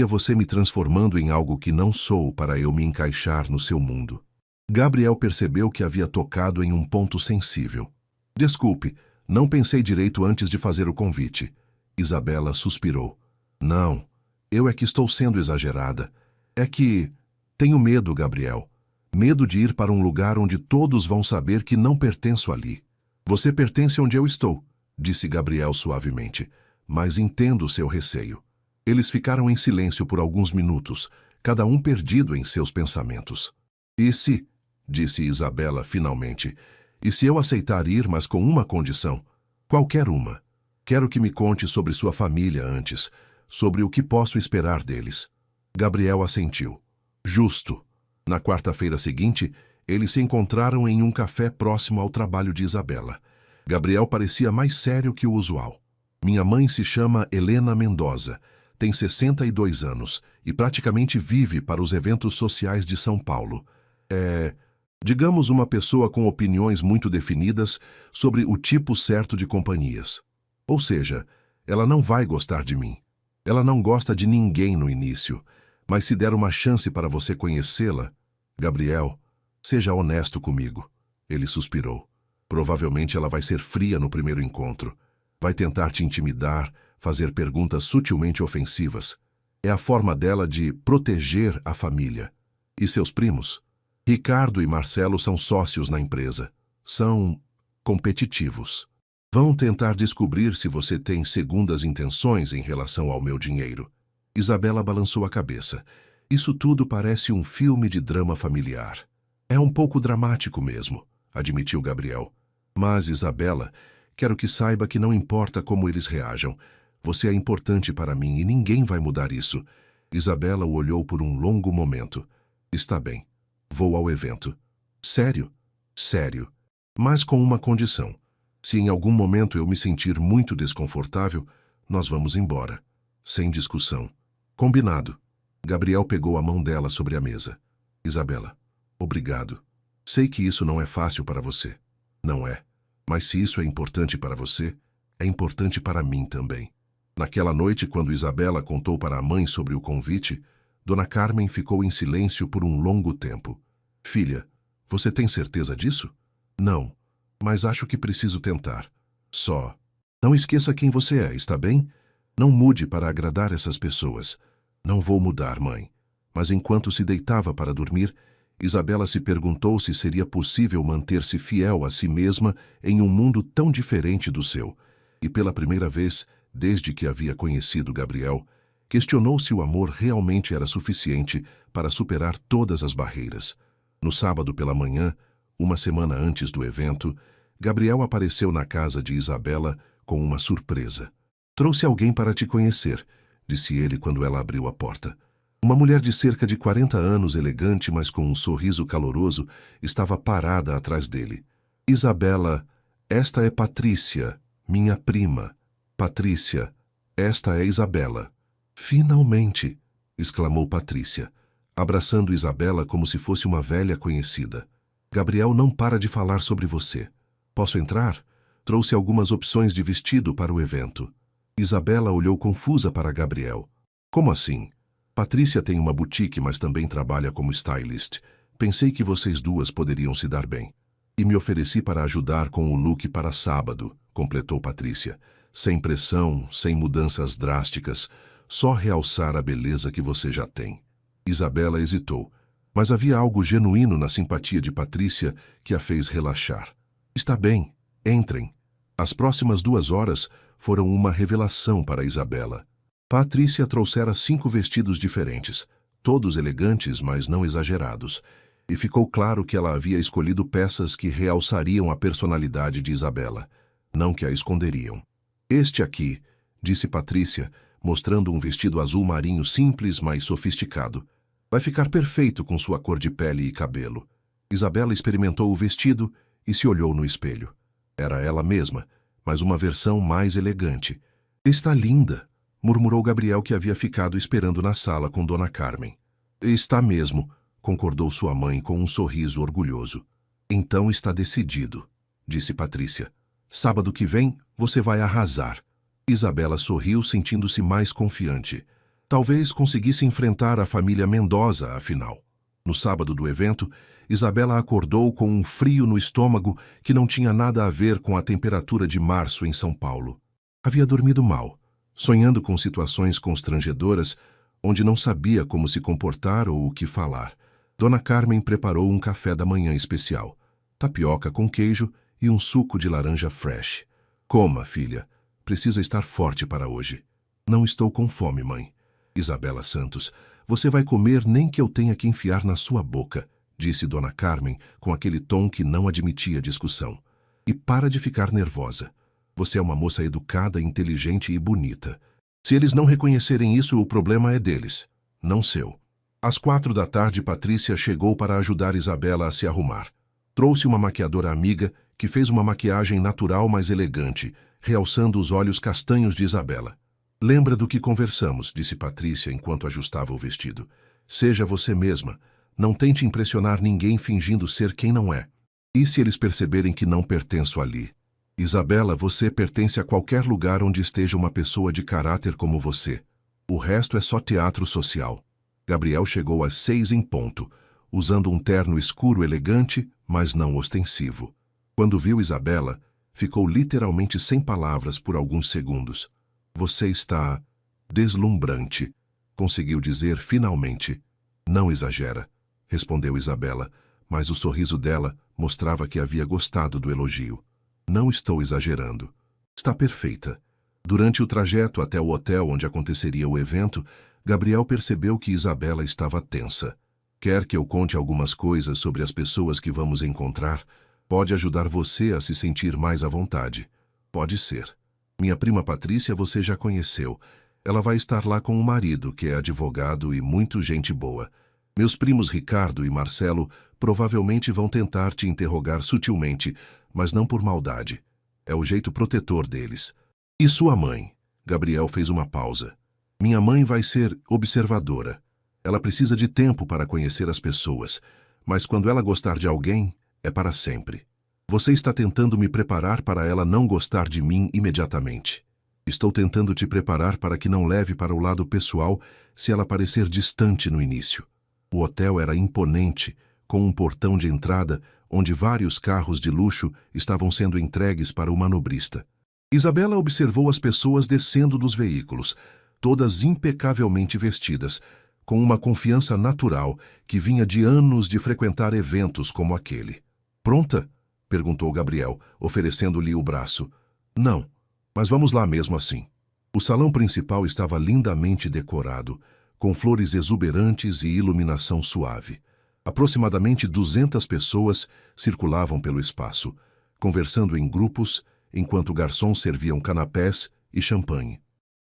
você me transformando em algo que não sou para eu me encaixar no seu mundo. Gabriel percebeu que havia tocado em um ponto sensível. Desculpe, não pensei direito antes de fazer o convite. Isabela suspirou. Não, eu é que estou sendo exagerada. É que tenho medo, Gabriel. Medo de ir para um lugar onde todos vão saber que não pertenço ali. Você pertence onde eu estou, disse Gabriel suavemente, mas entendo o seu receio. Eles ficaram em silêncio por alguns minutos, cada um perdido em seus pensamentos. E se, disse Isabela finalmente, e se eu aceitar ir, mas com uma condição? Qualquer uma. Quero que me conte sobre sua família antes, sobre o que posso esperar deles. Gabriel assentiu. Justo. Na quarta-feira seguinte, eles se encontraram em um café próximo ao trabalho de Isabela. Gabriel parecia mais sério que o usual. Minha mãe se chama Helena Mendoza, tem 62 anos e praticamente vive para os eventos sociais de São Paulo. Digamos, uma pessoa com opiniões muito definidas sobre o tipo certo de companhias. Ou seja, ela não vai gostar de mim. Ela não gosta de ninguém no início, mas se der uma chance para você conhecê-la... Gabriel, seja honesto comigo. Ele suspirou. Provavelmente ela vai ser fria no primeiro encontro. Vai tentar te intimidar, fazer perguntas sutilmente ofensivas. É a forma dela de proteger a família. E seus primos? Ricardo e Marcelo são sócios na empresa. São competitivos. Vão tentar descobrir se você tem segundas intenções em relação ao meu dinheiro. Isabela balançou a cabeça. Isso tudo parece um filme de drama familiar. É um pouco dramático mesmo, admitiu Gabriel. Mas, Isabela, quero que saiba que não importa como eles reajam. Você é importante para mim e ninguém vai mudar isso. Isabela o olhou por um longo momento. Está bem. Vou ao evento. Sério? Sério. Mas com uma condição. Se em algum momento eu me sentir muito desconfortável, nós vamos embora. Sem discussão. Combinado. Gabriel pegou a mão dela sobre a mesa. Isabela, obrigado. Sei que isso não é fácil para você. Não é. Mas se isso é importante para você, é importante para mim também. Naquela noite, quando Isabela contou para a mãe sobre o convite, Dona Carmen ficou em silêncio por um longo tempo. Filha, você tem certeza disso? Não, mas acho que preciso tentar. Só. Não esqueça quem você é, está bem? Não mude para agradar essas pessoas. Não vou mudar, mãe. Mas enquanto se deitava para dormir, Isabela se perguntou se seria possível manter-se fiel a si mesma em um mundo tão diferente do seu. E pela primeira vez, desde que havia conhecido Gabriel, questionou se o amor realmente era suficiente para superar todas as barreiras. No sábado pela manhã, uma semana antes do evento, Gabriel apareceu na casa de Isabela com uma surpresa. Trouxe alguém para te conhecer, disse ele quando ela abriu a porta. Uma mulher de cerca de 40 anos, elegante, mas com um sorriso caloroso, estava parada atrás dele. Isabela, esta é Patrícia, minha prima. Patrícia, esta é Isabela. Finalmente! Exclamou Patrícia, abraçando Isabela como se fosse uma velha conhecida. Gabriel não para de falar sobre você. Posso entrar? Trouxe algumas opções de vestido para o evento. Isabela olhou confusa para Gabriel. Como assim? Patrícia tem uma boutique, mas também trabalha como stylist. Pensei que vocês duas poderiam se dar bem. E me ofereci para ajudar com o look para sábado, completou Patrícia. Sem pressão, sem mudanças drásticas, só realçar a beleza que você já tem. Isabela hesitou, mas havia algo genuíno na simpatia de Patrícia que a fez relaxar. Está bem, entrem. As próximas 2 horas foram uma revelação para Isabela. Patrícia trouxera 5 vestidos diferentes, todos elegantes, mas não exagerados, e ficou claro que ela havia escolhido peças que realçariam a personalidade de Isabela, não que a esconderiam. Este aqui, disse Patrícia, mostrando um vestido azul marinho simples, mas sofisticado. Vai ficar perfeito com sua cor de pele e cabelo. Isabela experimentou o vestido e se olhou no espelho. Era ela mesma, mas uma versão mais elegante. Está linda, murmurou Gabriel, que havia ficado esperando na sala com Dona Carmen. Está mesmo, concordou sua mãe com um sorriso orgulhoso. Então está decidido. disse Patrícia. Sábado que vem, você vai arrasar. Isabela sorriu, sentindo-se mais confiante. Talvez conseguisse enfrentar a família Mendoza, afinal. No sábado do evento, Isabela acordou com um frio no estômago que não tinha nada a ver com a temperatura de março em São Paulo. Havia dormido mal, sonhando com situações constrangedoras, onde não sabia como se comportar ou o que falar. Dona Carmen preparou um café da manhã especial, tapioca com queijo e um suco de laranja fresh. Coma, filha. Precisa estar forte para hoje. Não estou com fome, mãe. Isabela Santos, você vai comer nem que eu tenha que enfiar na sua boca, disse Dona Carmen com aquele tom que não admitia discussão. E para de ficar nervosa. Você é uma moça educada, inteligente e bonita. Se eles não reconhecerem isso, o problema é deles, não seu. Às 4 da tarde, Patrícia chegou para ajudar Isabela a se arrumar. Trouxe uma maquiadora amiga que fez uma maquiagem natural, mas elegante, realçando os olhos castanhos de Isabela. Lembra do que conversamos, disse Patrícia enquanto ajustava o vestido. Seja você mesma. Não tente impressionar ninguém fingindo ser quem não é. E se eles perceberem que não pertenço ali? Isabela, você pertence a qualquer lugar onde esteja uma pessoa de caráter como você. O resto é só teatro social. Gabriel chegou às 6 em ponto, usando um terno escuro elegante, mas não ostensivo. Quando viu Isabela, ficou literalmente sem palavras por alguns segundos. Você está deslumbrante, conseguiu dizer finalmente. Não exagera, respondeu Isabela, mas o sorriso dela mostrava que havia gostado do elogio. Não estou exagerando. Está perfeita. Durante o trajeto até o hotel onde aconteceria o evento, Gabriel percebeu que Isabela estava tensa. Quer que eu conte algumas coisas sobre as pessoas que vamos encontrar? Pode ajudar você a se sentir mais à vontade. Pode ser. Minha prima Patrícia você já conheceu. Ela vai estar lá com o marido, que é advogado e muito gente boa. Meus primos Ricardo e Marcelo provavelmente vão tentar te interrogar sutilmente, mas não por maldade. É o jeito protetor deles. E sua mãe? Gabriel fez uma pausa. Minha mãe vai ser observadora. Ela precisa de tempo para conhecer as pessoas, mas quando ela gostar de alguém, é para sempre. Você está tentando me preparar para ela não gostar de mim imediatamente. Estou tentando te preparar para que não leve para o lado pessoal se ela parecer distante no início. O hotel era imponente, com um portão de entrada onde vários carros de luxo estavam sendo entregues para o manobrista. Isabela observou as pessoas descendo dos veículos, todas impecavelmente vestidas, com uma confiança natural que vinha de anos de frequentar eventos como aquele. Pronta? Perguntou Gabriel, oferecendo-lhe o braço. Não, mas vamos lá mesmo assim. O salão principal estava lindamente decorado, com flores exuberantes e iluminação suave. Aproximadamente 200 pessoas circulavam pelo espaço, conversando em grupos, enquanto garçons serviam canapés e champanhe.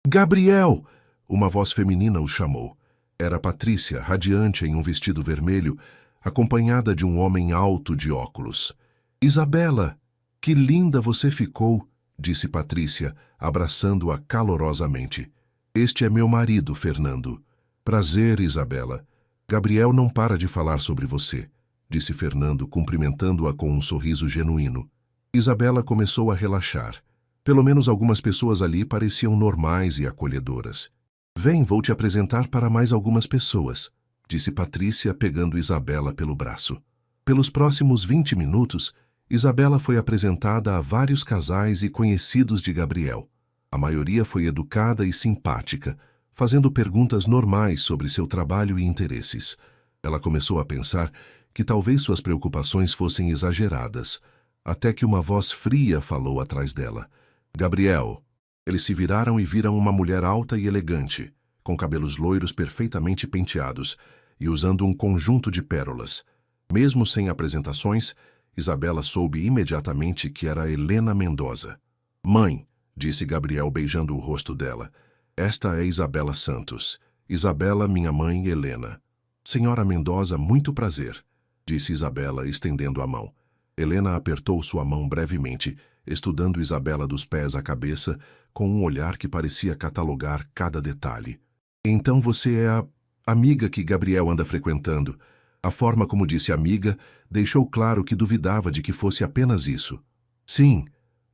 Gabriel! Uma voz feminina o chamou. Era Patrícia, radiante em um vestido vermelho, acompanhada de um homem alto de óculos. Isabela, que linda você ficou, disse Patrícia, abraçando-a calorosamente. Este é meu marido, Fernando. Prazer, Isabela. Gabriel não para de falar sobre você, disse Fernando, cumprimentando-a com um sorriso genuíno. Isabela começou a relaxar. Pelo menos algumas pessoas ali pareciam normais e acolhedoras. Vem, vou te apresentar para mais algumas pessoas, disse Patrícia, pegando Isabela pelo braço. Pelos próximos 20 minutos, Isabela foi apresentada a vários casais e conhecidos de Gabriel. A maioria foi educada e simpática, fazendo perguntas normais sobre seu trabalho e interesses. Ela começou a pensar que talvez suas preocupações fossem exageradas, até que uma voz fria falou atrás dela. Gabriel. Eles se viraram e viram uma mulher alta e elegante, com cabelos loiros perfeitamente penteados e usando um conjunto de pérolas. Mesmo sem apresentações, Isabela soube imediatamente que era Helena Mendoza. Mãe, disse Gabriel beijando o rosto dela. Esta é Isabela Santos. Isabela, minha mãe, Helena. Senhora Mendoza, muito prazer, disse Isabela, estendendo a mão. Helena apertou sua mão brevemente, estudando Isabela dos pés à cabeça, com um olhar que parecia catalogar cada detalhe. Então você é a amiga que Gabriel anda frequentando. A forma como disse amiga deixou claro que duvidava de que fosse apenas isso. Sim,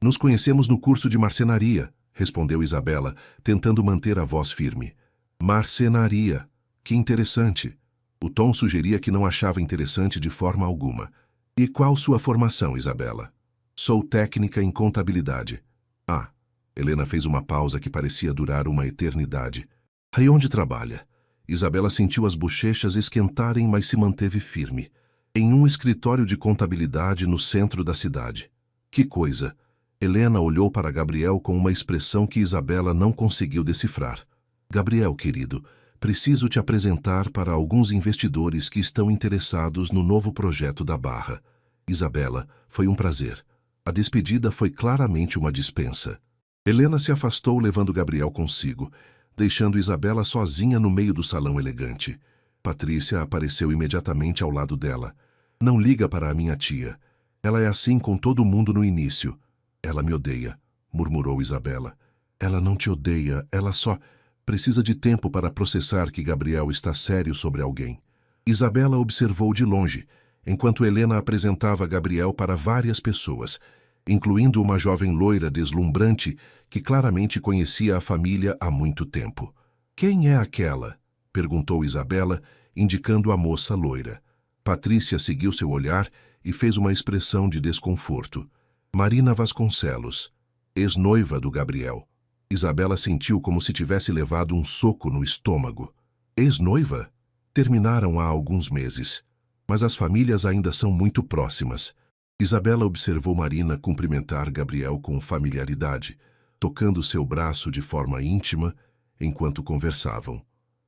nos conhecemos no curso de marcenaria, respondeu Isabela, tentando manter a voz firme. Marcenaria. Que interessante. O tom sugeria que não achava interessante de forma alguma. E qual sua formação, Isabela? Sou técnica em contabilidade. Ah, Helena fez uma pausa que parecia durar uma eternidade. Aí onde trabalha? Isabela sentiu as bochechas esquentarem, mas se manteve firme. Em um escritório de contabilidade no centro da cidade. Que coisa! Helena olhou para Gabriel com uma expressão que Isabela não conseguiu decifrar. Gabriel, querido, preciso te apresentar para alguns investidores que estão interessados no novo projeto da Barra. Isabela, foi um prazer. A despedida foi claramente uma dispensa. Helena se afastou levando Gabriel consigo, deixando Isabela sozinha no meio do salão elegante. Patrícia apareceu imediatamente ao lado dela. Não liga para a minha tia. Ela é assim com todo mundo no início. Ela me odeia, murmurou Isabela. Ela não te odeia, ela só precisa de tempo para processar que Gabriel está sério sobre alguém. Isabela observou de longe, enquanto Helena apresentava Gabriel para várias pessoas, incluindo uma jovem loira deslumbrante que claramente conhecia a família há muito tempo. Quem é aquela? Perguntou Isabela, indicando a moça loira. Patrícia seguiu seu olhar e fez uma expressão de desconforto. Marina Vasconcelos, ex-noiva do Gabriel. Isabela sentiu como se tivesse levado um soco no estômago. Ex-noiva? Terminaram há alguns meses, mas as famílias ainda são muito próximas. Isabela observou Marina cumprimentar Gabriel com familiaridade, tocando seu braço de forma íntima enquanto conversavam.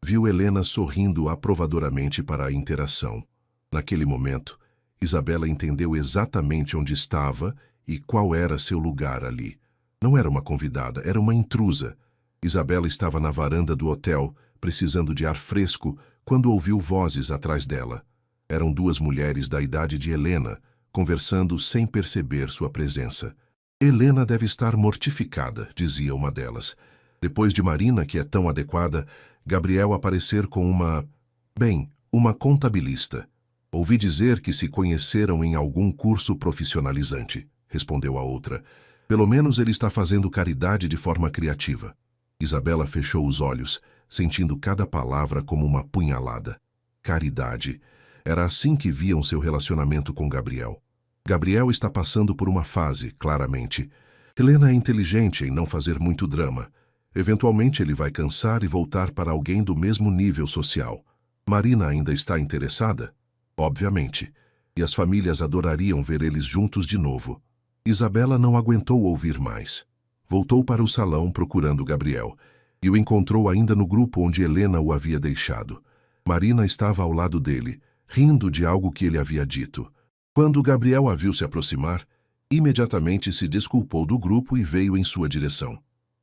Viu Helena sorrindo aprovadoramente para a interação. Naquele momento, Isabela entendeu exatamente onde estava e qual era seu lugar ali. Não era uma convidada, era uma intrusa. Isabela estava na varanda do hotel, precisando de ar fresco, quando ouviu vozes atrás dela. Eram duas mulheres da idade de Helena, conversando sem perceber sua presença. Helena deve estar mortificada, dizia uma delas. Depois de Marina, que é tão adequada, Gabriel aparecer com uma contabilista. Ouvi dizer que se conheceram em algum curso profissionalizante, respondeu a outra. Pelo menos ele está fazendo caridade de forma criativa. Isabela fechou os olhos, sentindo cada palavra como uma punhalada. Caridade. Era assim que viam seu relacionamento com Gabriel. Gabriel está passando por uma fase, claramente. Helena é inteligente em não fazer muito drama. Eventualmente ele vai cansar e voltar para alguém do mesmo nível social. Marina ainda está interessada? Obviamente. E as famílias adorariam ver eles juntos de novo. Isabela não aguentou ouvir mais. Voltou para o salão procurando Gabriel e o encontrou ainda no grupo onde Helena o havia deixado. Marina estava ao lado dele, rindo de algo que ele havia dito. Quando Gabriel a viu se aproximar, imediatamente se desculpou do grupo e veio em sua direção.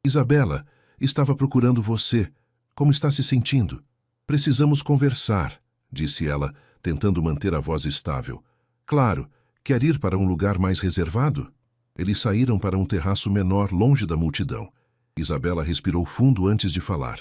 Isabela, estava procurando você. Como está se sentindo? Precisamos conversar, disse ela, tentando manter a voz estável. Claro. Quer ir para um lugar mais reservado? Eles saíram para um terraço menor, longe da multidão. Isabela respirou fundo antes de falar.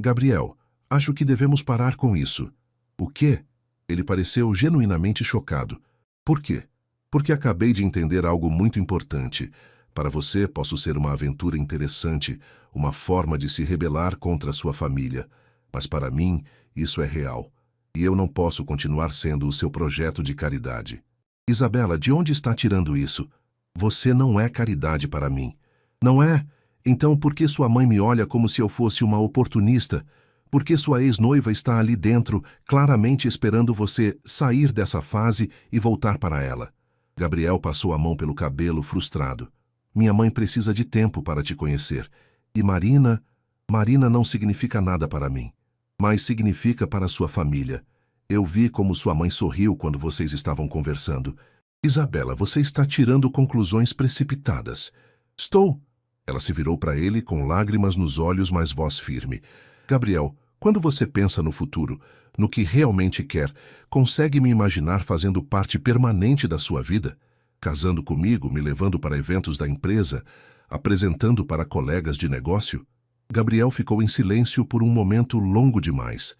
Gabriel, acho que devemos parar com isso. O quê? Ele pareceu genuinamente chocado. Por quê? Porque acabei de entender algo muito importante. Para você, posso ser uma aventura interessante, uma forma de se rebelar contra sua família. Mas para mim, isso é real. E eu não posso continuar sendo o seu projeto de caridade. Isabela, de onde está tirando isso? Você não é caridade para mim. Não é? Então por que sua mãe me olha como se eu fosse uma oportunista? Por que sua ex-noiva está ali dentro, claramente esperando você sair dessa fase e voltar para ela? Gabriel passou a mão pelo cabelo, frustrado. Minha mãe precisa de tempo para te conhecer. E Marina não significa nada para mim. Mas significa para sua família. Eu vi como sua mãe sorriu quando vocês estavam conversando. Isabela, você está tirando conclusões precipitadas. Estou. Ela se virou para ele com lágrimas nos olhos, mas voz firme. Gabriel, quando você pensa no futuro, no que realmente quer, consegue me imaginar fazendo parte permanente da sua vida? Casando comigo, me levando para eventos da empresa, apresentando para colegas de negócio? Gabriel ficou em silêncio por um momento longo demais.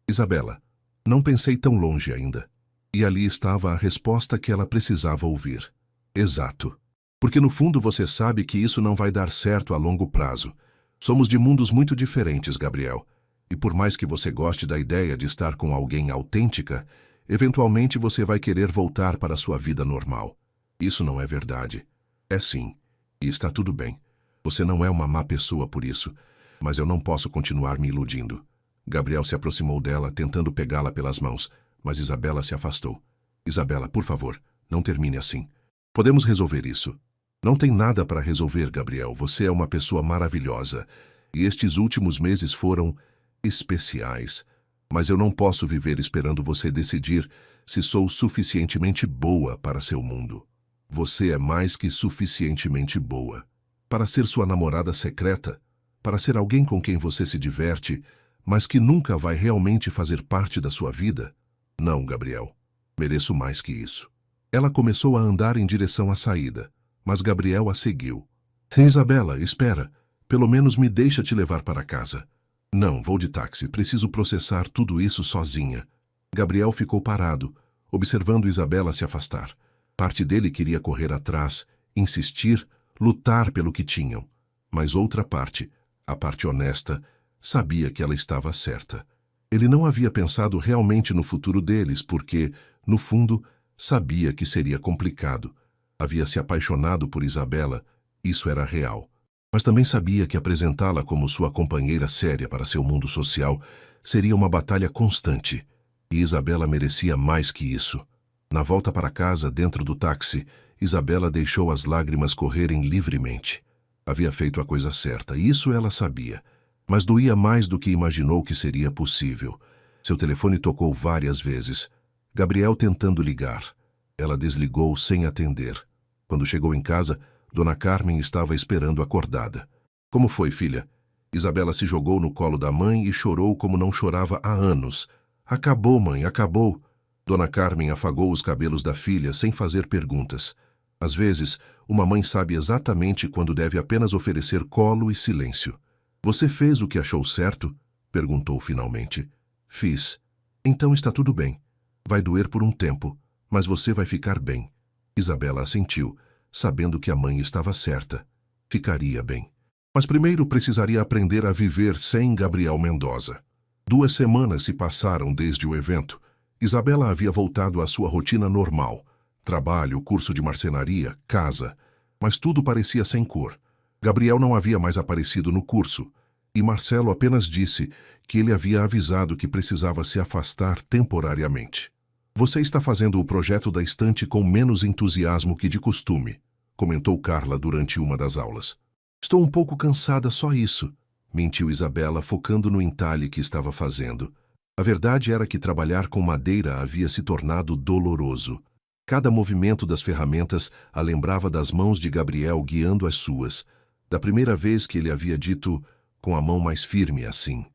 Isabela, não pensei tão longe ainda. E ali estava a resposta que ela precisava ouvir. Exato. Porque no fundo você sabe que isso não vai dar certo a longo prazo. Somos de mundos muito diferentes, Gabriel. E por mais que você goste da ideia de estar com alguém autêntica, eventualmente você vai querer voltar para a sua vida normal. Isso não é verdade. É sim. E está tudo bem. Você não é uma má pessoa por isso, mas eu não posso continuar me iludindo. Gabriel se aproximou dela, tentando pegá-la pelas mãos, mas Isabela se afastou. Isabela, por favor, não termine assim. Podemos resolver isso. Não tem nada para resolver, Gabriel. Você é uma pessoa maravilhosa. E estes últimos meses foram especiais. Mas eu não posso viver esperando você decidir se sou suficientemente boa para seu mundo. Você é mais que suficientemente boa. Para ser sua namorada secreta, para ser alguém com quem você se diverte, mas que nunca vai realmente fazer parte da sua vida? Não, Gabriel. Mereço mais que isso. Ela começou a andar em direção à saída, mas Gabriel a seguiu. Isabela, espera. Pelo menos me deixa te levar para casa. Não, vou de táxi. Preciso processar tudo isso sozinha. Gabriel ficou parado, observando Isabela se afastar. Parte dele queria correr atrás, insistir, lutar pelo que tinham. Mas outra parte, a parte honesta, sabia que ela estava certa. Ele não havia pensado realmente no futuro deles porque, no fundo, sabia que seria complicado. Havia se apaixonado por Isabela, isso era real. Mas também sabia que apresentá-la como sua companheira séria para seu mundo social seria uma batalha constante. E Isabela merecia mais que isso. Na volta para casa, dentro do táxi, Isabela deixou as lágrimas correrem livremente. Havia feito a coisa certa, isso ela sabia. Mas doía mais do que imaginou que seria possível. Seu telefone tocou várias vezes. Gabriel tentando ligar. Ela desligou sem atender. Quando chegou em casa, Dona Carmen estava esperando acordada. Como foi, filha? Isabela se jogou no colo da mãe e chorou como não chorava há anos. Acabou, mãe, acabou. Dona Carmen afagou os cabelos da filha sem fazer perguntas. Às vezes, uma mãe sabe exatamente quando deve apenas oferecer colo e silêncio. Você fez o que achou certo? Perguntou finalmente. Fiz. Então está tudo bem. Vai doer por um tempo, mas você vai ficar bem. Isabela assentiu, sabendo que a mãe estava certa. Ficaria bem. Mas primeiro precisaria aprender a viver sem Gabriel Mendoza. 2 semanas se passaram desde o evento. Isabela havia voltado à sua rotina normal. Trabalho, curso de marcenaria, casa. Mas tudo parecia sem cor. Gabriel não havia mais aparecido no curso. E Marcelo apenas disse que ele havia avisado que precisava se afastar temporariamente. Você está fazendo o projeto da estante com menos entusiasmo que de costume, comentou Carla durante uma das aulas. Estou um pouco cansada, só isso, mentiu Isabela, focando no entalhe que estava fazendo. A verdade era que trabalhar com madeira havia se tornado doloroso. Cada movimento das ferramentas a lembrava das mãos de Gabriel guiando as suas, da primeira vez que ele havia dito com a mão mais firme assim.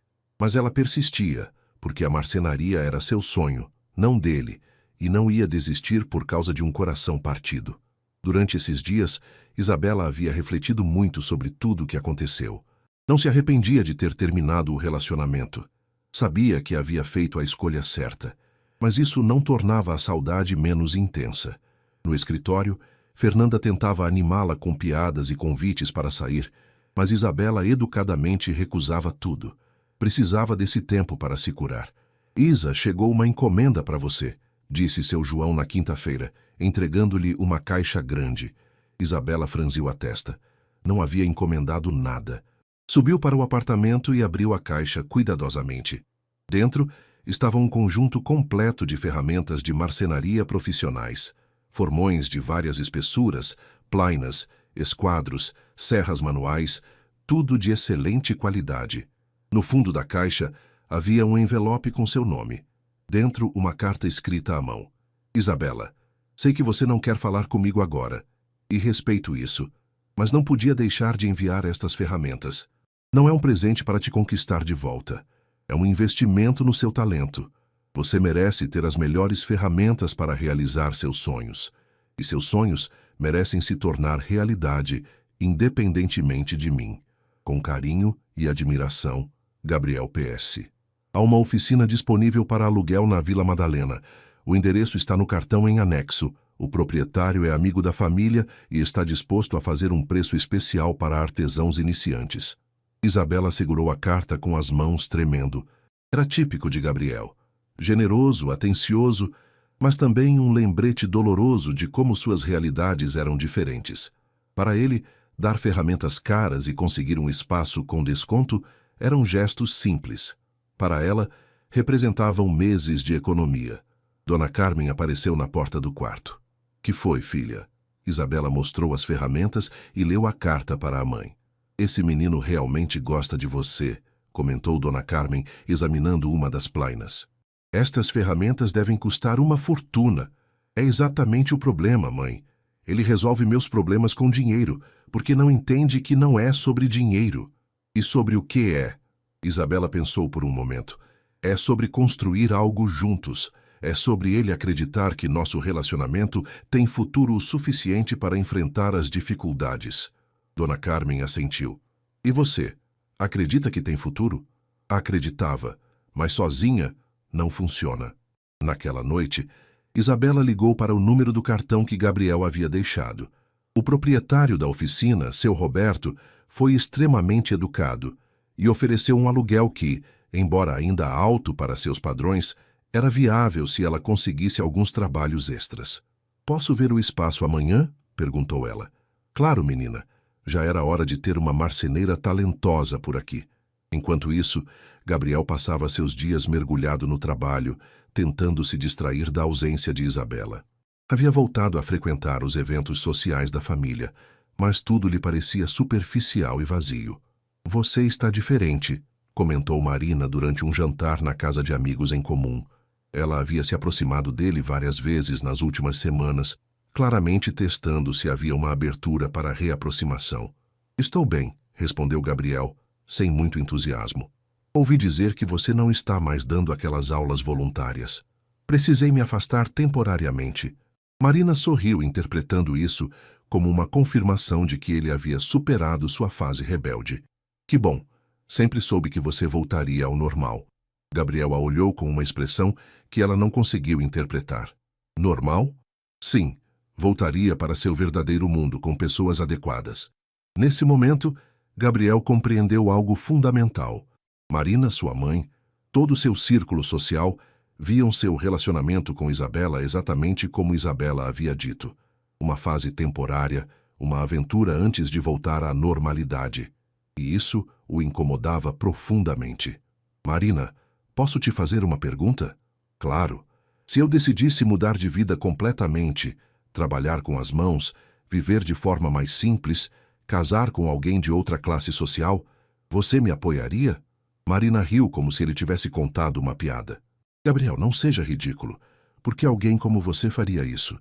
Mas ela persistia, porque a marcenaria era seu sonho, não dele, e não ia desistir por causa de um coração partido. Durante esses dias, Isabela havia refletido muito sobre tudo o que aconteceu. Não se arrependia de ter terminado o relacionamento. Sabia que havia feito a escolha certa, mas isso não tornava a saudade menos intensa. No escritório, Fernanda tentava animá-la com piadas e convites para sair, mas Isabela educadamente recusava tudo. Precisava desse tempo para se curar. Isa, chegou uma encomenda para você, disse seu João na quinta-feira, entregando-lhe uma caixa grande. Isabela franziu a testa. Não havia encomendado nada. Subiu para o apartamento e abriu a caixa cuidadosamente. Dentro estava um conjunto completo de ferramentas de marcenaria profissionais. Formões de várias espessuras, plainas, esquadros, serras manuais, tudo de excelente qualidade. No fundo da caixa havia um envelope com seu nome. Dentro, uma carta escrita à mão. Isabela, sei que você não quer falar comigo agora, e respeito isso, mas não podia deixar de enviar estas ferramentas. Não é um presente para te conquistar de volta. É um investimento no seu talento. Você merece ter as melhores ferramentas para realizar seus sonhos. E seus sonhos merecem se tornar realidade, independentemente de mim. Com carinho e admiração, Gabriel PS. Há uma oficina disponível para aluguel na Vila Madalena. O endereço está no cartão em anexo. O proprietário é amigo da família e está disposto a fazer um preço especial para artesãos iniciantes. Isabela segurou a carta com as mãos tremendo. Era típico de Gabriel. Generoso, atencioso, mas também um lembrete doloroso de como suas realidades eram diferentes. Para ele, dar ferramentas caras e conseguir um espaço com desconto eram gestos simples. Para ela, representavam meses de economia. Dona Carmen apareceu na porta do quarto. Que foi, filha? Isabela mostrou as ferramentas e leu a carta para a mãe. Esse menino realmente gosta de você, comentou Dona Carmen, examinando uma das plainas. Estas ferramentas devem custar uma fortuna. É exatamente o problema, mãe. Ele resolve meus problemas com dinheiro, porque não entende que não é sobre dinheiro. E sobre o que é? Isabela pensou por um momento. É sobre construir algo juntos. É sobre ele acreditar que nosso relacionamento tem futuro o suficiente para enfrentar as dificuldades. Dona Carmen assentiu. E você? Acredita que tem futuro? Acreditava, mas sozinha não funciona. Naquela noite, Isabela ligou para o número do cartão que Gabriel havia deixado. O proprietário da oficina, seu Roberto, foi extremamente educado e ofereceu um aluguel que, embora ainda alto para seus padrões, era viável se ela conseguisse alguns trabalhos extras. Posso ver o espaço amanhã? Perguntou ela. Claro, menina. Já era hora de ter uma marceneira talentosa por aqui. Enquanto isso, Gabriel passava seus dias mergulhado no trabalho, tentando se distrair da ausência de Isabela. Havia voltado a frequentar os eventos sociais da família, mas tudo lhe parecia superficial e vazio. Você está diferente, comentou Marina durante um jantar na casa de amigos em comum. Ela havia se aproximado dele várias vezes nas últimas semanas, claramente testando se havia uma abertura para a reaproximação. Estou bem, respondeu Gabriel, sem muito entusiasmo. Ouvi dizer que você não está mais dando aquelas aulas voluntárias. Precisei me afastar temporariamente. Marina sorriu interpretando isso como uma confirmação de que ele havia superado sua fase rebelde. Que bom, sempre soube que você voltaria ao normal. Gabriel a olhou com uma expressão que ela não conseguiu interpretar. Normal? Sim, voltaria para seu verdadeiro mundo com pessoas adequadas. Nesse momento, Gabriel compreendeu algo fundamental. Marina, sua mãe, todo o seu círculo social, viam seu relacionamento com Isabela exatamente como Isabela havia dito. Uma fase temporária, uma aventura antes de voltar à normalidade. E isso o incomodava profundamente. Marina, posso te fazer uma pergunta? Claro. Se eu decidisse mudar de vida completamente, trabalhar com as mãos, viver de forma mais simples, casar com alguém de outra classe social, você me apoiaria? Marina riu como se ele tivesse contado uma piada. Gabriel, não seja ridículo. Por que alguém como você faria isso?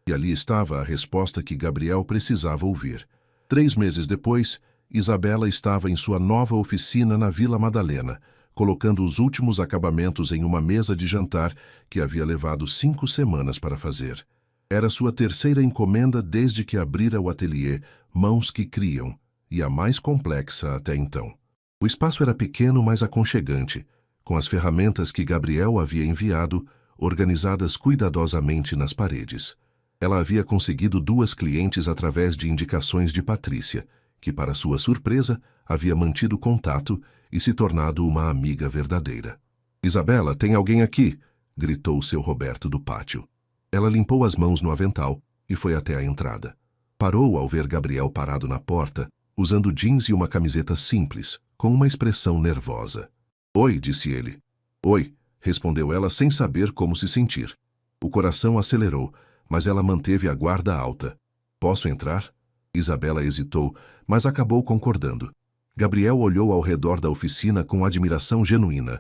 E ali estava a resposta que Gabriel precisava ouvir. 3 meses depois, Isabela estava em sua nova oficina na Vila Madalena, colocando os últimos acabamentos em uma mesa de jantar que havia levado 5 semanas para fazer. Era sua terceira encomenda desde que abrira o ateliê Mãos que Criam, e a mais complexa até então. O espaço era pequeno, mas aconchegante, com as ferramentas que Gabriel havia enviado, organizadas cuidadosamente nas paredes. Ela havia conseguido 2 clientes através de indicações de Patrícia, que, para sua surpresa, havia mantido contato e se tornado uma amiga verdadeira. Isabela, tem alguém aqui! Gritou seu Roberto do pátio. Ela limpou as mãos no avental e foi até a entrada. Parou ao ver Gabriel parado na porta, usando jeans e uma camiseta simples, com uma expressão nervosa. Oi, disse ele. Oi, respondeu ela sem saber como se sentir. O coração acelerou, mas ela manteve a guarda alta. Posso entrar? Isabela hesitou, mas acabou concordando. Gabriel olhou ao redor da oficina com admiração genuína.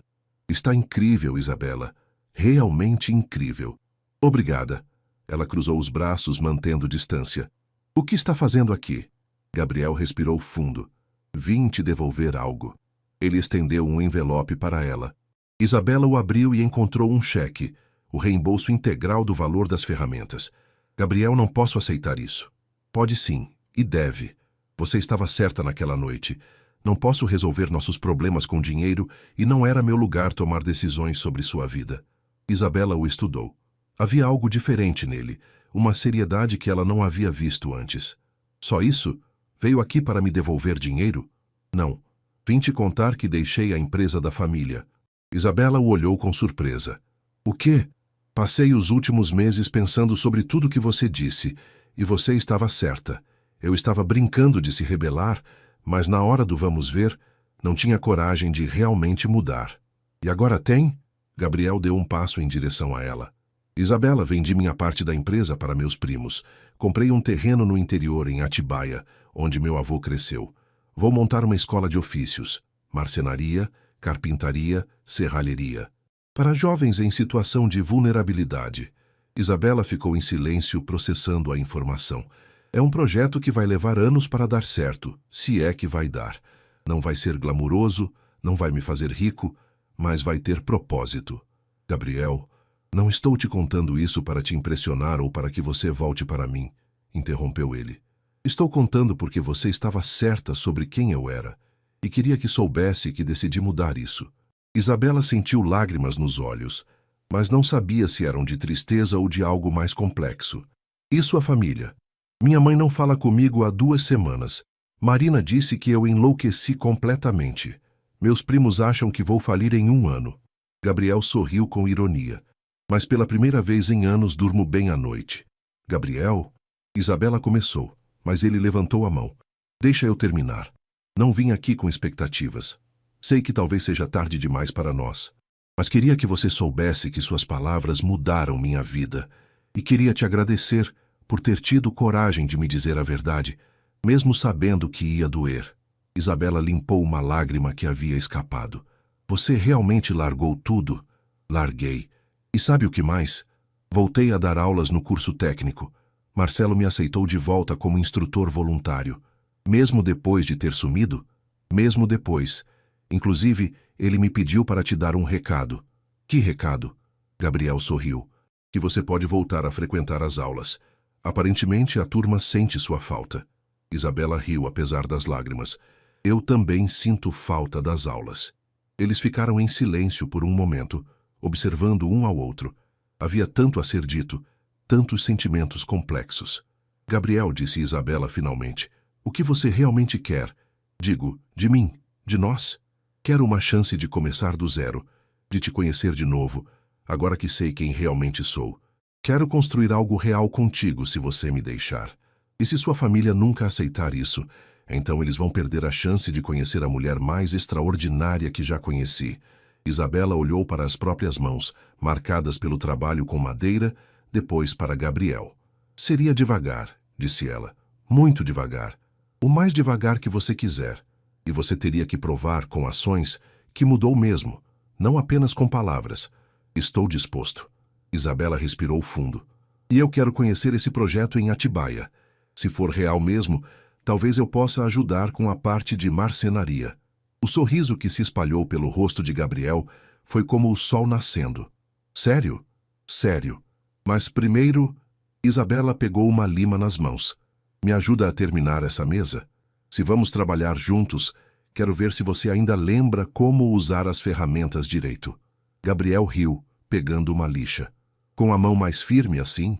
Está incrível, Isabela. Realmente incrível. Obrigada. Ela cruzou os braços, mantendo distância. O que está fazendo aqui? Gabriel respirou fundo. Vim te devolver algo. Ele estendeu um envelope para ela. Isabela o abriu e encontrou um cheque, o reembolso integral do valor das ferramentas. Gabriel, não posso aceitar isso. Pode sim, e deve. Você estava certa naquela noite. Não posso resolver nossos problemas com dinheiro e não era meu lugar tomar decisões sobre sua vida. Isabela o estudou. Havia algo diferente nele, uma seriedade que ela não havia visto antes. Só isso? Veio aqui para me devolver dinheiro? Não. Vim te contar que deixei a empresa da família. Isabela o olhou com surpresa. O quê? Passei os últimos meses pensando sobre tudo que você disse, e você estava certa. Eu estava brincando de se rebelar, mas na hora do vamos ver, não tinha coragem de realmente mudar. E agora tem? Gabriel deu um passo em direção a ela. Isabela, vendi minha parte da empresa para meus primos. Comprei um terreno no interior, em Atibaia, onde meu avô cresceu. Vou montar uma escola de ofícios, marcenaria, carpintaria, serralheria. Para jovens em situação de vulnerabilidade. Isabela ficou em silêncio processando a informação. É um projeto que vai levar anos para dar certo, se é que vai dar. Não vai ser glamuroso, não vai me fazer rico, mas vai ter propósito. Gabriel, não estou te contando isso para te impressionar ou para que você volte para mim, interrompeu ele. Estou contando porque você estava certa sobre quem eu era e queria que soubesse que decidi mudar isso. Isabela sentiu lágrimas nos olhos, mas não sabia se eram de tristeza ou de algo mais complexo. E sua família? Minha mãe não fala comigo há 2 semanas. Marina disse que eu enlouqueci completamente. Meus primos acham que vou falir em 1 ano. Gabriel sorriu com ironia. Mas pela primeira vez em anos durmo bem à noite. Gabriel? Isabela começou, mas ele levantou a mão. Deixa eu terminar. Não vim aqui com expectativas. Sei que talvez seja tarde demais para nós. Mas queria que você soubesse que suas palavras mudaram minha vida. E queria te agradecer por ter tido coragem de me dizer a verdade, mesmo sabendo que ia doer. Isabela limpou uma lágrima que havia escapado. Você realmente largou tudo? Larguei. E sabe o que mais? Voltei a dar aulas no curso técnico. Marcelo me aceitou de volta como instrutor voluntário. Mesmo depois de ter sumido? Mesmo depois. Inclusive, ele me pediu para te dar um recado. Que recado? Gabriel sorriu. Que você pode voltar a frequentar as aulas. Aparentemente, a turma sente sua falta. Isabela riu apesar das lágrimas. Eu também sinto falta das aulas. Eles ficaram em silêncio por um momento, observando um ao outro. Havia tanto a ser dito, tantos sentimentos complexos. Gabriel, disse Isabela finalmente, o que você realmente quer? Digo, de mim, de nós? Quero uma chance de começar do zero, de te conhecer de novo, agora que sei quem realmente sou. Quero construir algo real contigo se você me deixar. E se sua família nunca aceitar isso, então eles vão perder a chance de conhecer a mulher mais extraordinária que já conheci. Isabela olhou para as próprias mãos, marcadas pelo trabalho com madeira, depois para Gabriel. Seria devagar, disse ela. Muito devagar. O mais devagar que você quiser. E você teria que provar com ações que mudou mesmo, não apenas com palavras. Estou disposto. Isabela respirou fundo. E eu quero conhecer esse projeto em Atibaia. Se for real mesmo, talvez eu possa ajudar com a parte de marcenaria. O sorriso que se espalhou pelo rosto de Gabriel foi como o sol nascendo. Sério? Sério. Mas primeiro, Isabela pegou uma lima nas mãos. Me ajuda a terminar essa mesa? Se vamos trabalhar juntos, quero ver se você ainda lembra como usar as ferramentas direito. Gabriel riu, pegando uma lixa. Com a mão mais firme assim?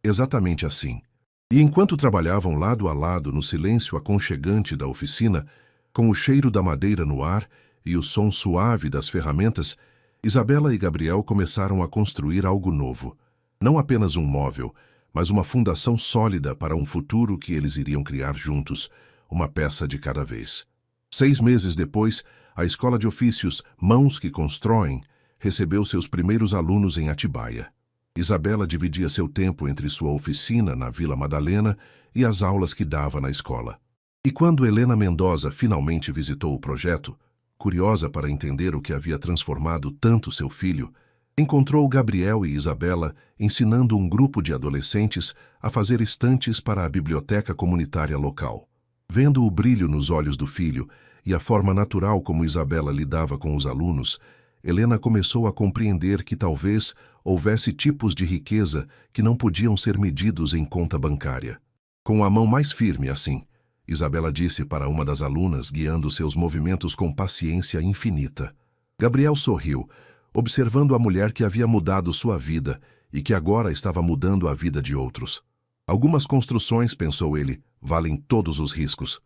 Exatamente assim. E enquanto trabalhavam lado a lado no silêncio aconchegante da oficina, com o cheiro da madeira no ar e o som suave das ferramentas, Isabela e Gabriel começaram a construir algo novo. Não apenas um móvel, mas uma fundação sólida para um futuro que eles iriam criar juntos, uma peça de cada vez. 6 meses depois, a escola de ofícios Mãos que Constroem recebeu seus primeiros alunos em Atibaia. Isabela dividia seu tempo entre sua oficina na Vila Madalena e as aulas que dava na escola. E quando Helena Mendoza finalmente visitou o projeto, curiosa para entender o que havia transformado tanto seu filho, encontrou Gabriel e Isabela ensinando um grupo de adolescentes a fazer estantes para a biblioteca comunitária local. Vendo o brilho nos olhos do filho e a forma natural como Isabela lidava com os alunos, Helena começou a compreender que talvez houvesse tipos de riqueza que não podiam ser medidos em conta bancária. Com a mão mais firme assim, Isabela disse para uma das alunas, guiando seus movimentos com paciência infinita. Gabriel sorriu, observando a mulher que havia mudado sua vida e que agora estava mudando a vida de outros. Algumas construções, pensou ele, valem todos os riscos.